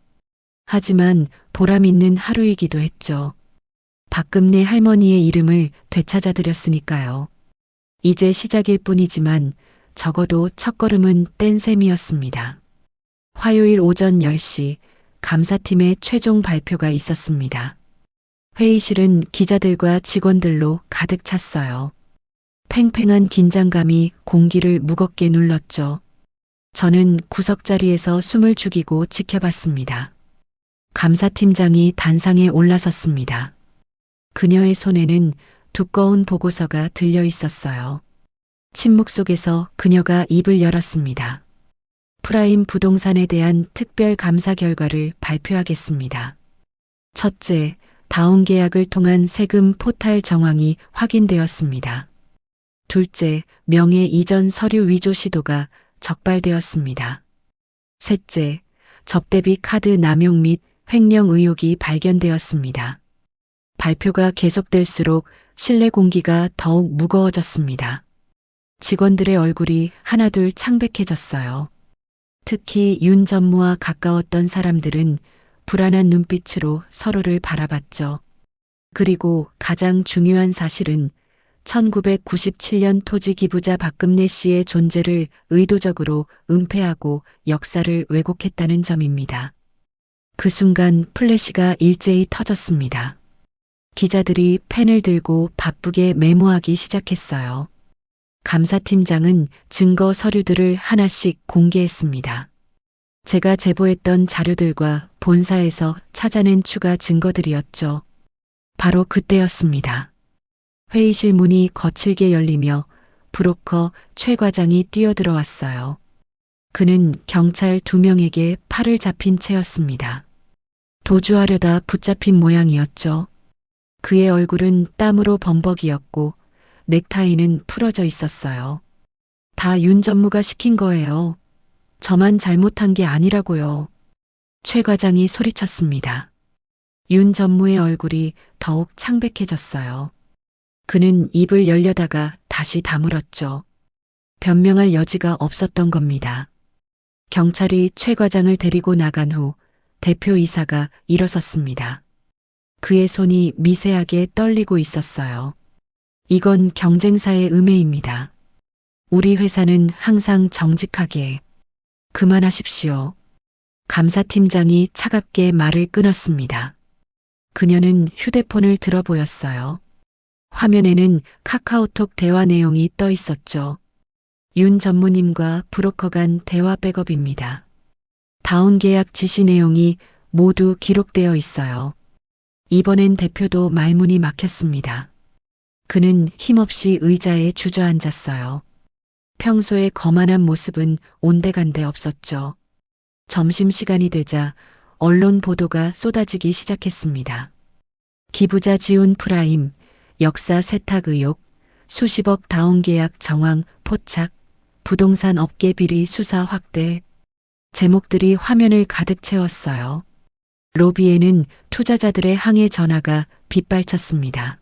Speaker 2: 하지만 보람 있는 하루이기도 했죠. 박금내 할머니의 이름을 되찾아드렸으니까요. 이제 시작일 뿐이지만 적어도 첫걸음은 뗀 셈이었습니다. 화요일 오전 10시 감사팀의 최종 발표가 있었습니다. 회의실은 기자들과 직원들로 가득 찼어요. 팽팽한 긴장감이 공기를 무겁게 눌렀죠. 저는 구석자리에서 숨을 죽이고 지켜봤습니다. 감사팀장이 단상에 올라섰습니다. 그녀의 손에는 두꺼운 보고서가 들려 있었어요. 침묵 속에서 그녀가 입을 열었습니다. 프라임 부동산에 대한 특별 감사 결과를 발표하겠습니다. 첫째, 다운 계약을 통한 세금 포탈 정황이 확인되었습니다. 둘째, 명예 이전 서류 위조 시도가 적발되었습니다. 셋째, 접대비 카드 남용 및 횡령 의혹이 발견되었습니다. 발표가 계속될수록 신뢰 공기가 더욱 무거워졌습니다. 직원들의 얼굴이 하나둘 창백해졌어요. 특히 윤 전무와 가까웠던 사람들은 불안한 눈빛으로 서로를 바라봤죠. 그리고 가장 중요한 사실은 1997년 토지 기부자 박금내 씨의 존재를 의도적으로 은폐하고 역사를 왜곡했다는 점입니다. 그 순간 플래시가 일제히 터졌습니다. 기자들이 펜을 들고 바쁘게 메모하기 시작했어요. 감사팀장은 증거 서류들을 하나씩 공개했습니다. 제가 제보했던 자료들과 본사에서 찾아낸 추가 증거들이었죠. 바로 그때였습니다. 회의실 문이 거칠게 열리며 브로커 최 과장이 뛰어들어왔어요. 그는 경찰 2명에게 팔을 잡힌 채였습니다. 도주하려다 붙잡힌 모양이었죠. 그의 얼굴은 땀으로 범벅이었고 넥타이는 풀어져 있었어요. 다 윤 전무가 시킨 거예요. 저만 잘못한 게 아니라고요. 최 과장이 소리쳤습니다. 윤 전무의 얼굴이 더욱 창백해졌어요. 그는 입을 열려다가 다시 다물었죠. 변명할 여지가 없었던 겁니다. 경찰이 최 과장을 데리고 나간 후 대표이사가 일어섰습니다. 그의 손이 미세하게 떨리고 있었어요. 이건 경쟁사의 음해입니다. 우리 회사는 항상 정직하게. 그만하십시오. 감사팀장이 차갑게 말을 끊었습니다. 그녀는 휴대폰을 들어 보였어요. 화면에는 카카오톡 대화 내용이 떠 있었죠. 윤 전무님과 브로커 간 대화 백업입니다. 다운 계약 지시 내용이 모두 기록되어 있어요. 이번엔 대표도 말문이 막혔습니다. 그는 힘없이 의자에 주저앉았어요. 평소의 거만한 모습은 온데간데 없었죠. 점심시간이 되자 언론 보도가 쏟아지기 시작했습니다. 기부자 지훈 프라임, 역사 세탁 의혹, 수십억 다운계약 정황 포착, 부동산 업계 비리 수사 확대. 제목들이 화면을 가득 채웠어요. 로비에는 투자자들의 항해 전화가 빗발쳤습니다.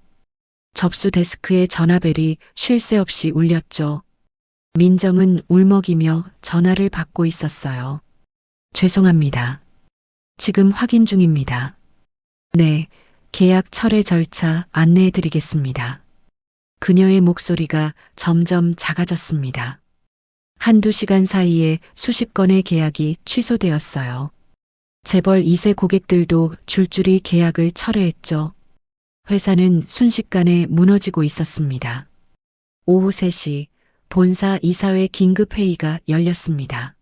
Speaker 2: 접수 데스크의 전화벨이 쉴 새 없이 울렸죠. 민정은 울먹이며 전화를 받고 있었어요. 죄송합니다. 지금 확인 중입니다. 네, 계약 철회 절차 안내해 드리겠습니다. 그녀의 목소리가 점점 작아졌습니다. 한두 시간 사이에 수십 건의 계약이 취소되었어요. 재벌 2세 고객들도 줄줄이 계약을 철회했죠. 회사는 순식간에 무너지고 있었습니다. 오후 3시 본사 이사회 긴급회의가 열렸습니다.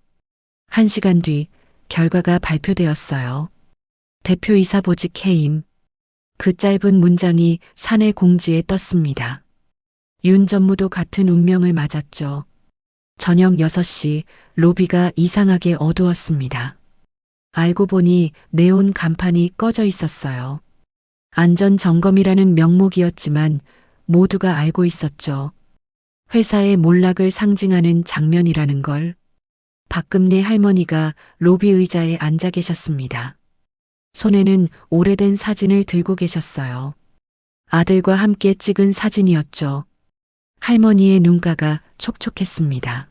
Speaker 2: 1시간 뒤 결과가 발표되었어요. 대표이사 보직 해임. 그 짧은 문장이 사내 공지에 떴습니다. 윤 전무도 같은 운명을 맞았죠. 저녁 6시 로비가 이상하게 어두웠습니다. 알고 보니 네온 간판이 꺼져 있었어요. 안전점검이라는 명목이었지만 모두가 알고 있었죠. 회사의 몰락을 상징하는 장면이라는 걸. 박금리 할머니가 로비 의자에 앉아 계셨습니다. 손에는 오래된 사진을 들고 계셨어요. 아들과 함께 찍은 사진이었죠. 할머니의 눈가가 촉촉했습니다.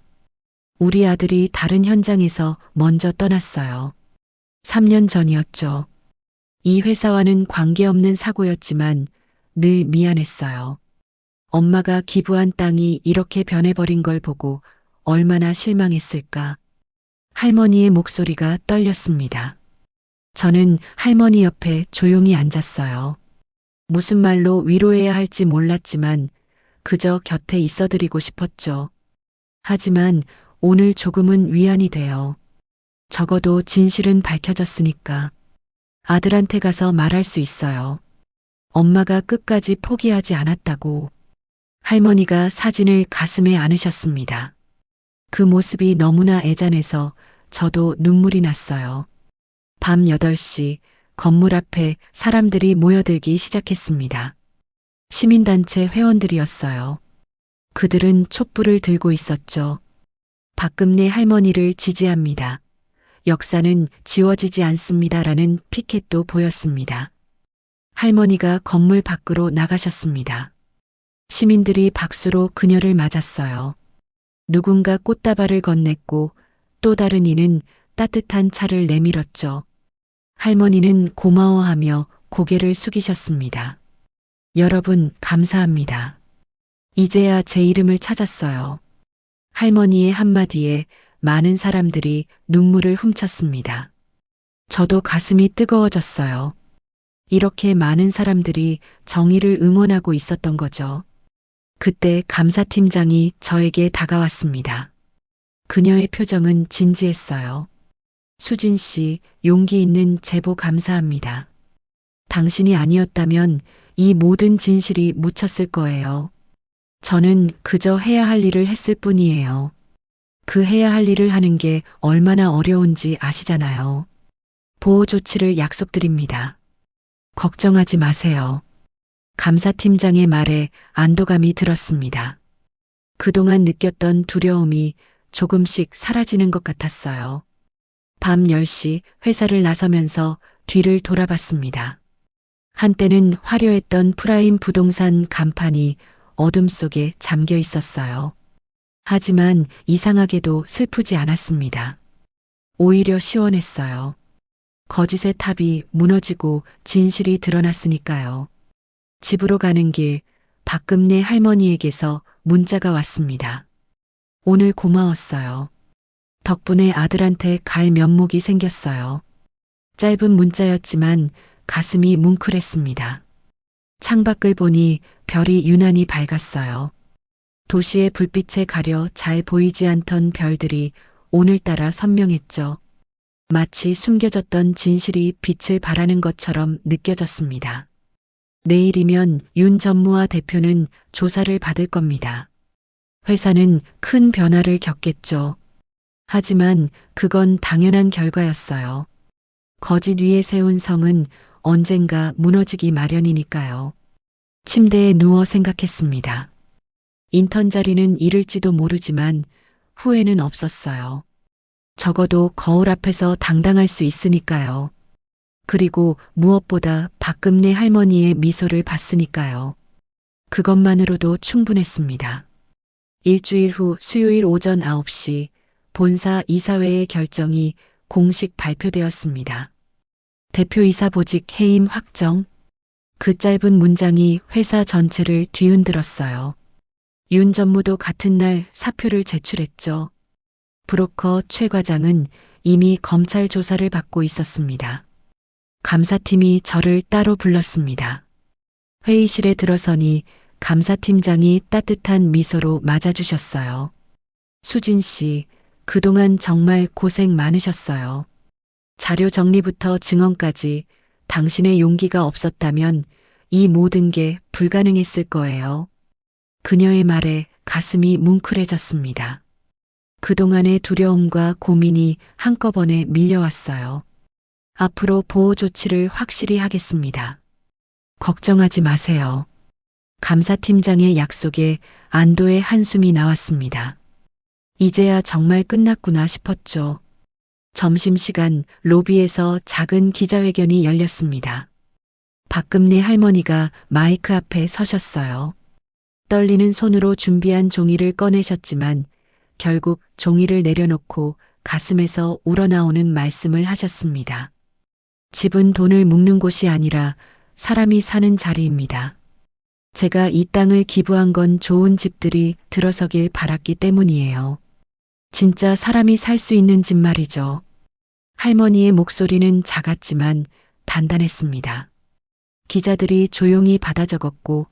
Speaker 2: 우리 아들이 다른 현장에서 먼저 떠났어요. 3년 전이었죠. 이 회사와는 관계없는 사고였지만 늘 미안했어요. 엄마가 기부한 땅이 이렇게 변해버린 걸 보고 얼마나 실망했을까. 할머니의 목소리가 떨렸습니다. 저는 할머니 옆에 조용히 앉았어요. 무슨 말로 위로해야 할지 몰랐지만 그저 곁에 있어드리고 싶었죠. 하지만 오늘 조금은 위안이 돼요. 적어도 진실은 밝혀졌으니까. 아들한테 가서 말할 수 있어요. 엄마가 끝까지 포기하지 않았다고. 할머니가 사진을 가슴에 안으셨습니다. 그 모습이 너무나 애잔해서 저도 눈물이 났어요. 밤 8시 건물 앞에 사람들이 모여들기 시작했습니다. 시민단체 회원들이었어요. 그들은 촛불을 들고 있었죠. 박금리 할머니를 지지합니다. 역사는 지워지지 않습니다라는 피켓도 보였습니다. 할머니가 건물 밖으로 나가셨습니다. 시민들이 박수로 그녀를 맞았어요. 누군가 꽃다발을 건넸고 또 다른 이는 따뜻한 차를 내밀었죠. 할머니는 고마워하며 고개를 숙이셨습니다. 여러분, 감사합니다. 이제야 제 이름을 찾았어요. 할머니의 한마디에 많은 사람들이 눈물을 훔쳤습니다. 저도 가슴이 뜨거워졌어요. 이렇게 많은 사람들이 정의를 응원하고 있었던 거죠. 그때 감사팀장이 저에게 다가왔습니다. 그녀의 표정은 진지했어요. 수진 씨, 용기 있는 제보 감사합니다. 당신이 아니었다면 이 모든 진실이 묻혔을 거예요. 저는 그저 해야 할 일을 했을 뿐이에요. 그 해야 할 일을 하는 게 얼마나 어려운지 아시잖아요. 보호 조치를 약속드립니다. 걱정하지 마세요. 감사팀장의 말에 안도감이 들었습니다. 그동안 느꼈던 두려움이 조금씩 사라지는 것 같았어요. 밤 10시 회사를 나서면서 뒤를 돌아봤습니다. 한때는 화려했던 프라임 부동산 간판이 어둠 속에 잠겨 있었어요. 하지만 이상하게도 슬프지 않았습니다. 오히려 시원했어요. 거짓의 탑이 무너지고 진실이 드러났으니까요. 집으로 가는 길, 박금내 할머니에게서 문자가 왔습니다. 오늘 고마웠어요. 덕분에 아들한테 갈 면목이 생겼어요. 짧은 문자였지만 가슴이 뭉클했습니다. 창밖을 보니 별이 유난히 밝았어요. 도시의 불빛에 가려 잘 보이지 않던 별들이 오늘따라 선명했죠. 마치 숨겨졌던 진실이 빛을 발하는 것처럼 느껴졌습니다. 내일이면 윤 전무와 대표는 조사를 받을 겁니다. 회사는 큰 변화를 겪겠죠. 하지만 그건 당연한 결과였어요. 거짓 위에 세운 성은 언젠가 무너지기 마련이니까요. 침대에 누워 생각했습니다. 인턴 자리는 잃을지도 모르지만 후회는 없었어요. 적어도 거울 앞에서 당당할 수 있으니까요. 그리고 무엇보다 박금내 할머니의 미소를 봤으니까요. 그것만으로도 충분했습니다. 일주일 후 수요일 오전 9시 본사 이사회의 결정이 공식 발표되었습니다. 대표이사 보직 해임 확정. 그 짧은 문장이 회사 전체를 뒤흔들었어요. 윤 전무도 같은 날 사표를 제출했죠. 브로커 최 과장은 이미 검찰 조사를 받고 있었습니다. 감사팀이 저를 따로 불렀습니다. 회의실에 들어서니 감사팀장이 따뜻한 미소로 맞아주셨어요. 수진 씨, 그동안 정말 고생 많으셨어요. 자료 정리부터 증언까지 당신의 용기가 없었다면 이 모든 게 불가능했을 거예요. 그녀의 말에 가슴이 뭉클해졌습니다. 그동안의 두려움과 고민이 한꺼번에 밀려왔어요. 앞으로 보호 조치를 확실히 하겠습니다. 걱정하지 마세요. 감사팀장의 약속에 안도의 한숨이 나왔습니다. 이제야 정말 끝났구나 싶었죠. 점심시간 로비에서 작은 기자회견이 열렸습니다. 박금내 할머니가 마이크 앞에 서셨어요. 떨리는 손으로 준비한 종이를 꺼내셨지만 결국 종이를 내려놓고 가슴에서 우러나오는 말씀을 하셨습니다. 집은 돈을 묶는 곳이 아니라 사람이 사는 자리입니다. 제가 이 땅을 기부한 건 좋은 집들이 들어서길 바랐기 때문이에요. 진짜 사람이 살 수 있는 집 말이죠. 할머니의 목소리는 작았지만 단단했습니다. 기자들이 조용히 받아 적었고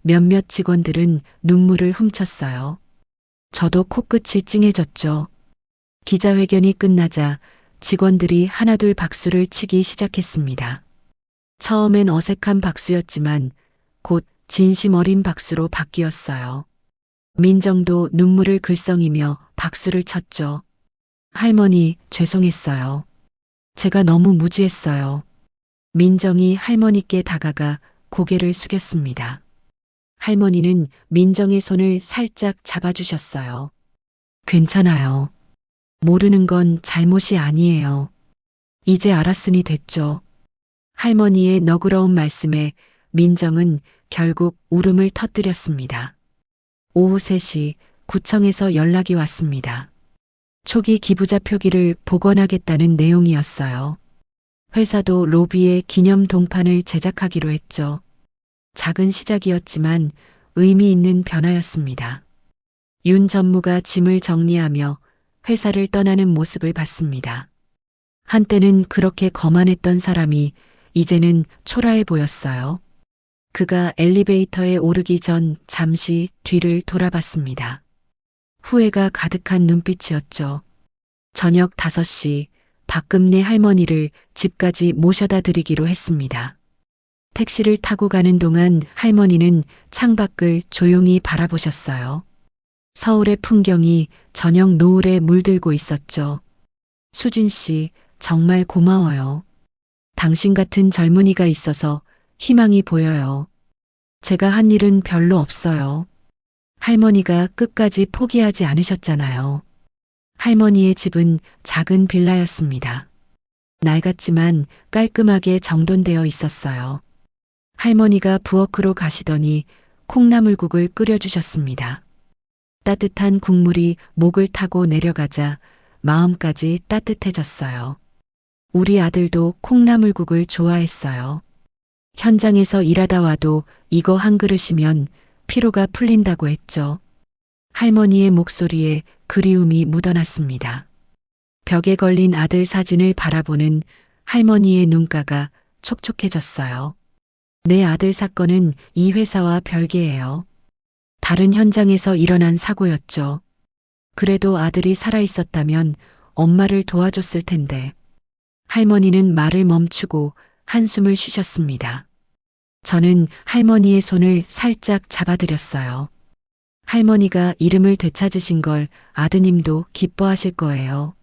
Speaker 2: 몇몇 직원들은 눈물을 훔쳤어요. 저도 코끝이 찡해졌죠. 기자회견이 끝나자 직원들이 하나둘 박수를 치기 시작했습니다. 처음엔 어색한 박수였지만 곧 진심 어린 박수로 바뀌었어요. 민정도 눈물을 글썽이며 박수를 쳤죠. 할머니, 죄송했어요. 제가 너무 무지했어요. 민정이 할머니께 다가가 고개를 숙였습니다. 할머니는 민정의 손을 살짝 잡아주셨어요. 괜찮아요. 모르는 건 잘못이 아니에요. 이제 알았으니 됐죠. 할머니의 너그러운 말씀에 민정은 결국 울음을 터뜨렸습니다. 오후 3시 구청에서 연락이 왔습니다. 초기 기부자 표기를 복원하겠다는 내용이었어요. 회사도 로비에 기념 동판을 제작하기로 했죠. 작은 시작이었지만 의미 있는 변화였습니다. 윤 전무가 짐을 정리하며 회사를 떠나는 모습을 봤습니다. 한때는 그렇게 거만했던 사람이 이제는 초라해 보였어요. 그가 엘리베이터에 오르기 전 잠시 뒤를 돌아봤습니다. 후회가 가득한 눈빛이었죠. 저녁 5시 박금내 할머니를 집까지 모셔다 드리기로 했습니다. 택시를 타고 가는 동안 할머니는 창밖을 조용히 바라보셨어요. 서울의 풍경이 저녁 노을에 물들고 있었죠. 수진 씨, 정말 고마워요. 당신 같은 젊은이가 있어서 희망이 보여요. 제가 한 일은 별로 없어요. 할머니가 끝까지 포기하지 않으셨잖아요. 할머니의 집은 작은 빌라였습니다. 낡았지만 깔끔하게 정돈되어 있었어요. 할머니가 부엌으로 가시더니 콩나물국을 끓여주셨습니다. 따뜻한 국물이 목을 타고 내려가자 마음까지 따뜻해졌어요. 우리 아들도 콩나물국을 좋아했어요. 현장에서 일하다 와도 이거 한 그릇이면 피로가 풀린다고 했죠. 할머니의 목소리에 그리움이 묻어났습니다. 벽에 걸린 아들 사진을 바라보는 할머니의 눈가가 촉촉해졌어요. 내 아들 사건은 이 회사와 별개예요. 다른 현장에서 일어난 사고였죠. 그래도 아들이 살아있었다면 엄마를 도와줬을 텐데. 할머니는 말을 멈추고 한숨을 쉬셨습니다. 저는 할머니의 손을 살짝 잡아드렸어요. 할머니가 이름을 되찾으신 걸 아드님도 기뻐하실 거예요.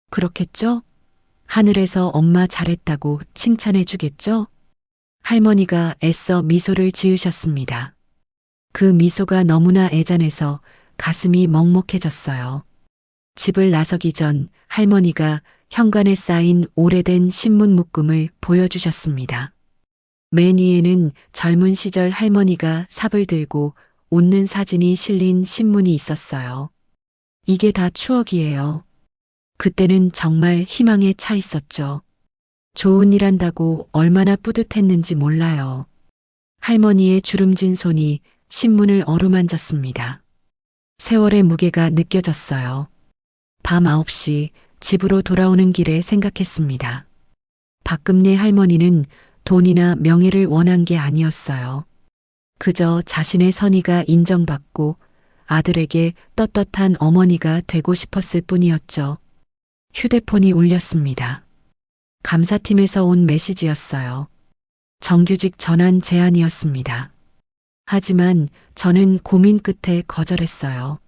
Speaker 2: 그렇겠죠? 하늘에서 엄마 잘했다고 칭찬해 주겠죠? 할머니가 애써 미소를 지으셨습니다. 그 미소가 너무나 애잔해서 가슴이 먹먹해졌어요. 집을 나서기 전 할머니가 현관에 쌓인 오래된 신문 묶음을 보여주셨습니다. 맨 위에는 젊은 시절 할머니가 삽을 들고 웃는 사진이 실린 신문이 있었어요. 이게 다 추억이에요. 그때는 정말 희망에 차 있었죠. 좋은 일 한다고 얼마나 뿌듯했는지 몰라요. 할머니의 주름진 손이 신문을 어루만졌습니다. 세월의 무게가 느껴졌어요. 밤 9시 집으로 돌아오는 길에 생각했습니다. 박금네 할머니는 돈이나 명예를 원한 게 아니었어요. 그저 자신의 선의가 인정받고 아들에게 떳떳한 어머니가 되고 싶었을 뿐이었죠. 휴대폰이 울렸습니다. 감사팀에서 온 메시지였어요. 정규직 전환 제안이었습니다. 하지만 저는 고민 끝에 거절했어요.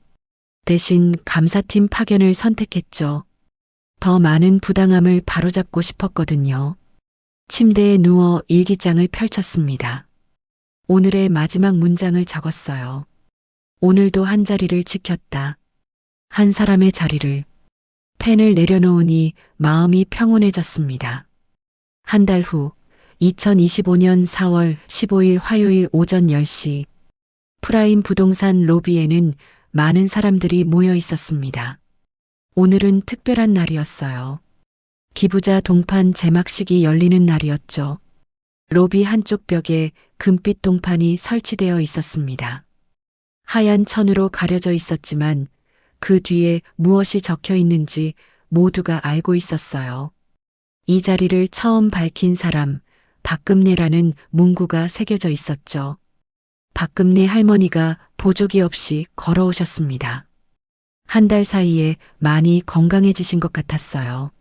Speaker 2: 대신 감사팀 파견을 선택했죠. 더 많은 부당함을 바로잡고 싶었거든요. 침대에 누워 일기장을 펼쳤습니다. 오늘의 마지막 문장을 적었어요. 오늘도 한 자리를 지켰다. 한 사람의 자리를. 펜을 내려놓으니 마음이 평온해졌습니다. 한 달 후 2025년 4월 15일 화요일 오전 10시 프라임 부동산 로비에는 많은 사람들이 모여 있었습니다. 오늘은 특별한 날이었어요. 기부자 동판 제막식이 열리는 날이었죠. 로비 한쪽 벽에 금빛 동판이 설치되어 있었습니다. 하얀 천으로 가려져 있었지만 그 뒤에 무엇이 적혀 있는지 모두가 알고 있었어요. 이 자리를 처음 밝힌 사람, 박금네라는 문구가 새겨져 있었죠. 박금네 할머니가 보조기 없이 걸어오셨습니다. 한 달 사이에 많이 건강해지신 것 같았어요.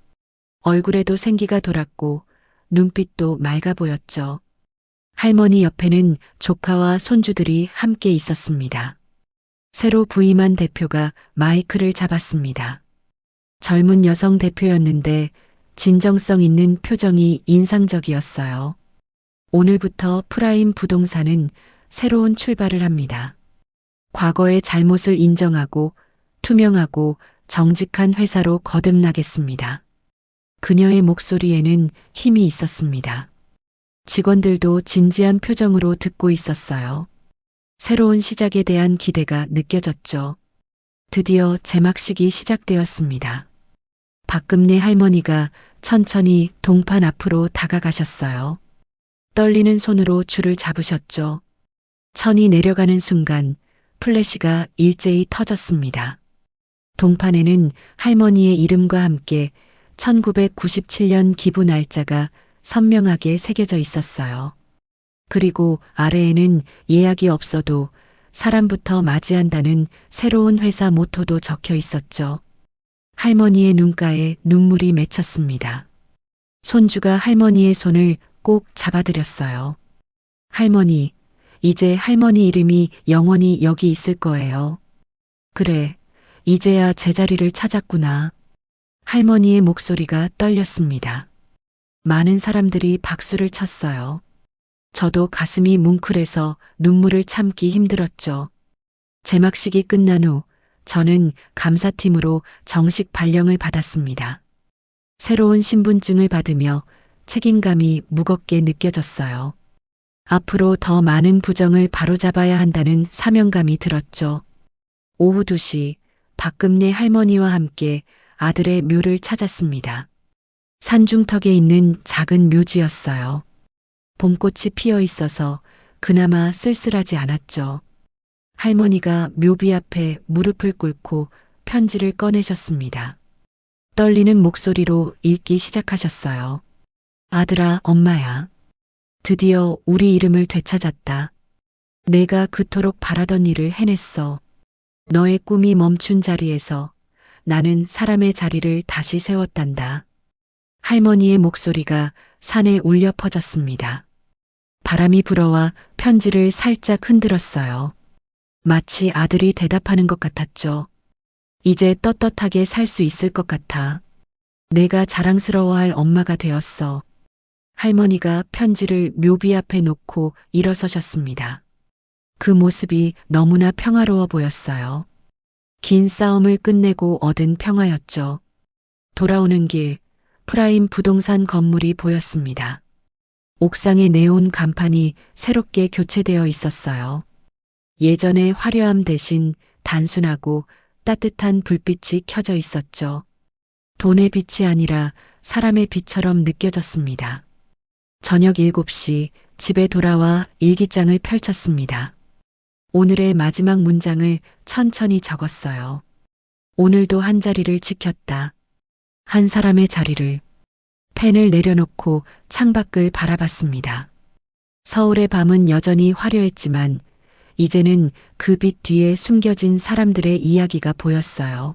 Speaker 2: 얼굴에도 생기가 돌았고 눈빛도 맑아 보였죠. 할머니 옆에는 조카와 손주들이 함께 있었습니다. 새로 부임한 대표가 마이크를 잡았습니다. 젊은 여성 대표였는데 진정성 있는 표정이 인상적이었어요. 오늘부터 프라임 부동산은 새로운 출발을 합니다. 과거의 잘못을 인정하고 투명하고 정직한 회사로 거듭나겠습니다. 그녀의 목소리에는 힘이 있었습니다. 직원들도 진지한 표정으로 듣고 있었어요. 새로운 시작에 대한 기대가 느껴졌죠. 드디어 제막식이 시작되었습니다. 박금네 할머니가 천천히 동판 앞으로 다가가셨어요. 떨리는 손으로 줄을 잡으셨죠. 천이 내려가는 순간 플래시가 일제히 터졌습니다. 동판에는 할머니의 이름과 함께 1997년 기부 날짜가 선명하게 새겨져 있었어요. 그리고 아래에는 예약이 없어도 사람부터 맞이한다는 새로운 회사 모토도 적혀 있었죠. 할머니의 눈가에 눈물이 맺혔습니다. 손주가 할머니의 손을 꼭 잡아드렸어요. 할머니, 이제 할머니 이름이 영원히 여기 있을 거예요. 그래, 이제야 제자리를 찾았구나. 할머니의 목소리가 떨렸습니다. 많은 사람들이 박수를 쳤어요. 저도 가슴이 뭉클해서 눈물을 참기 힘들었죠. 제막식이 끝난 후 저는 감사팀으로 정식 발령을 받았습니다. 새로운 신분증을 받으며 책임감이 무겁게 느껴졌어요. 앞으로 더 많은 부정을 바로잡아야 한다는 사명감이 들었죠. 오후 2시 박금네 할머니와 함께 아들의 묘를 찾았습니다. 산중턱에 있는 작은 묘지였어요. 봄꽃이 피어 있어서 그나마 쓸쓸하지 않았죠. 할머니가 묘비 앞에 무릎을 꿇고 편지를 꺼내셨습니다. 떨리는 목소리로 읽기 시작하셨어요. 아들아, 엄마야. 드디어 우리 이름을 되찾았다. 내가 그토록 바라던 일을 해냈어. 너의 꿈이 멈춘 자리에서 나는 사람의 자리를 다시 세웠단다. 할머니의 목소리가 산에 울려 퍼졌습니다. 바람이 불어와 편지를 살짝 흔들었어요. 마치 아들이 대답하는 것 같았죠. 이제 떳떳하게 살 수 있을 것 같아. 내가 자랑스러워할 엄마가 되었어. 할머니가 편지를 묘비 앞에 놓고 일어서셨습니다. 그 모습이 너무나 평화로워 보였어요. 긴 싸움을 끝내고 얻은 평화였죠. 돌아오는 길, 프라임 부동산 건물이 보였습니다. 옥상의 네온 간판이 새롭게 교체되어 있었어요. 예전의 화려함 대신 단순하고 따뜻한 불빛이 켜져 있었죠. 돈의 빛이 아니라 사람의 빛처럼 느껴졌습니다. 저녁 7시 집에 돌아와 일기장을 펼쳤습니다. 오늘의 마지막 문장을 천천히 적었어요. 오늘도 한 자리를 지켰다. 한 사람의 자리를. 펜을 내려놓고 창밖을 바라봤습니다. 서울의 밤은 여전히 화려했지만 이제는 그 빛 뒤에 숨겨진 사람들의 이야기가 보였어요.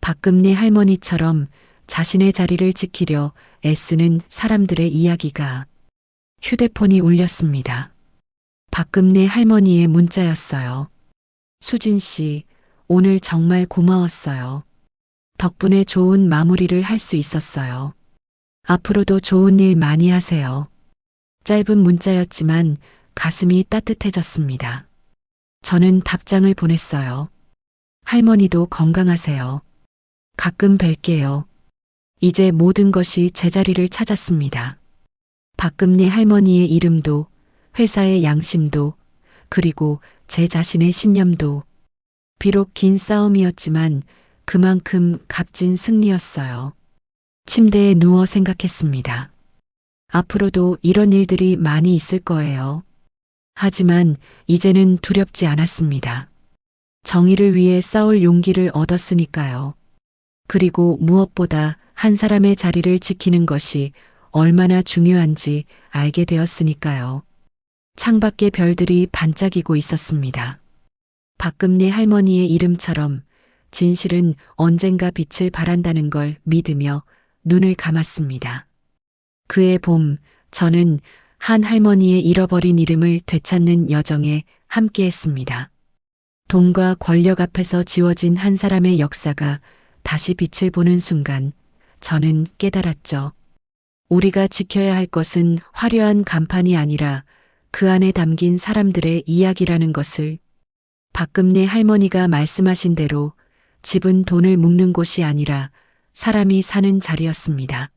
Speaker 2: 박금리 할머니처럼 자신의 자리를 지키려 애쓰는 사람들의 이야기가. 휴대폰이 울렸습니다. 박금리 할머니의 문자였어요. 수진 씨, 오늘 정말 고마웠어요. 덕분에 좋은 마무리를 할 수 있었어요. 앞으로도 좋은 일 많이 하세요. 짧은 문자였지만 가슴이 따뜻해졌습니다. 저는 답장을 보냈어요. 할머니도 건강하세요. 가끔 뵐게요. 이제 모든 것이 제자리를 찾았습니다. 박금리 할머니의 이름도, 회사의 양심도, 그리고 제 자신의 신념도. 비록 긴 싸움이었지만 그만큼 값진 승리였어요. 침대에 누워 생각했습니다. 앞으로도 이런 일들이 많이 있을 거예요. 하지만 이제는 두렵지 않았습니다. 정의를 위해 싸울 용기를 얻었으니까요. 그리고 무엇보다 한 사람의 자리를 지키는 것이 얼마나 중요한지 알게 되었으니까요. 창밖에 별들이 반짝이고 있었습니다. 박금리 할머니의 이름처럼 진실은 언젠가 빛을 발한다는 걸 믿으며 눈을 감았습니다. 그해 봄, 저는 한 할머니의 잃어버린 이름을 되찾는 여정에 함께했습니다. 돈과 권력 앞에서 지워진 한 사람의 역사가 다시 빛을 보는 순간 저는 깨달았죠. 우리가 지켜야 할 것은 화려한 간판이 아니라 그 안에 담긴 사람들의 이야기라는 것을. 박금리 할머니가 말씀하신 대로 집은 돈을 묶는 곳이 아니라 사람이 사는 자리였습니다.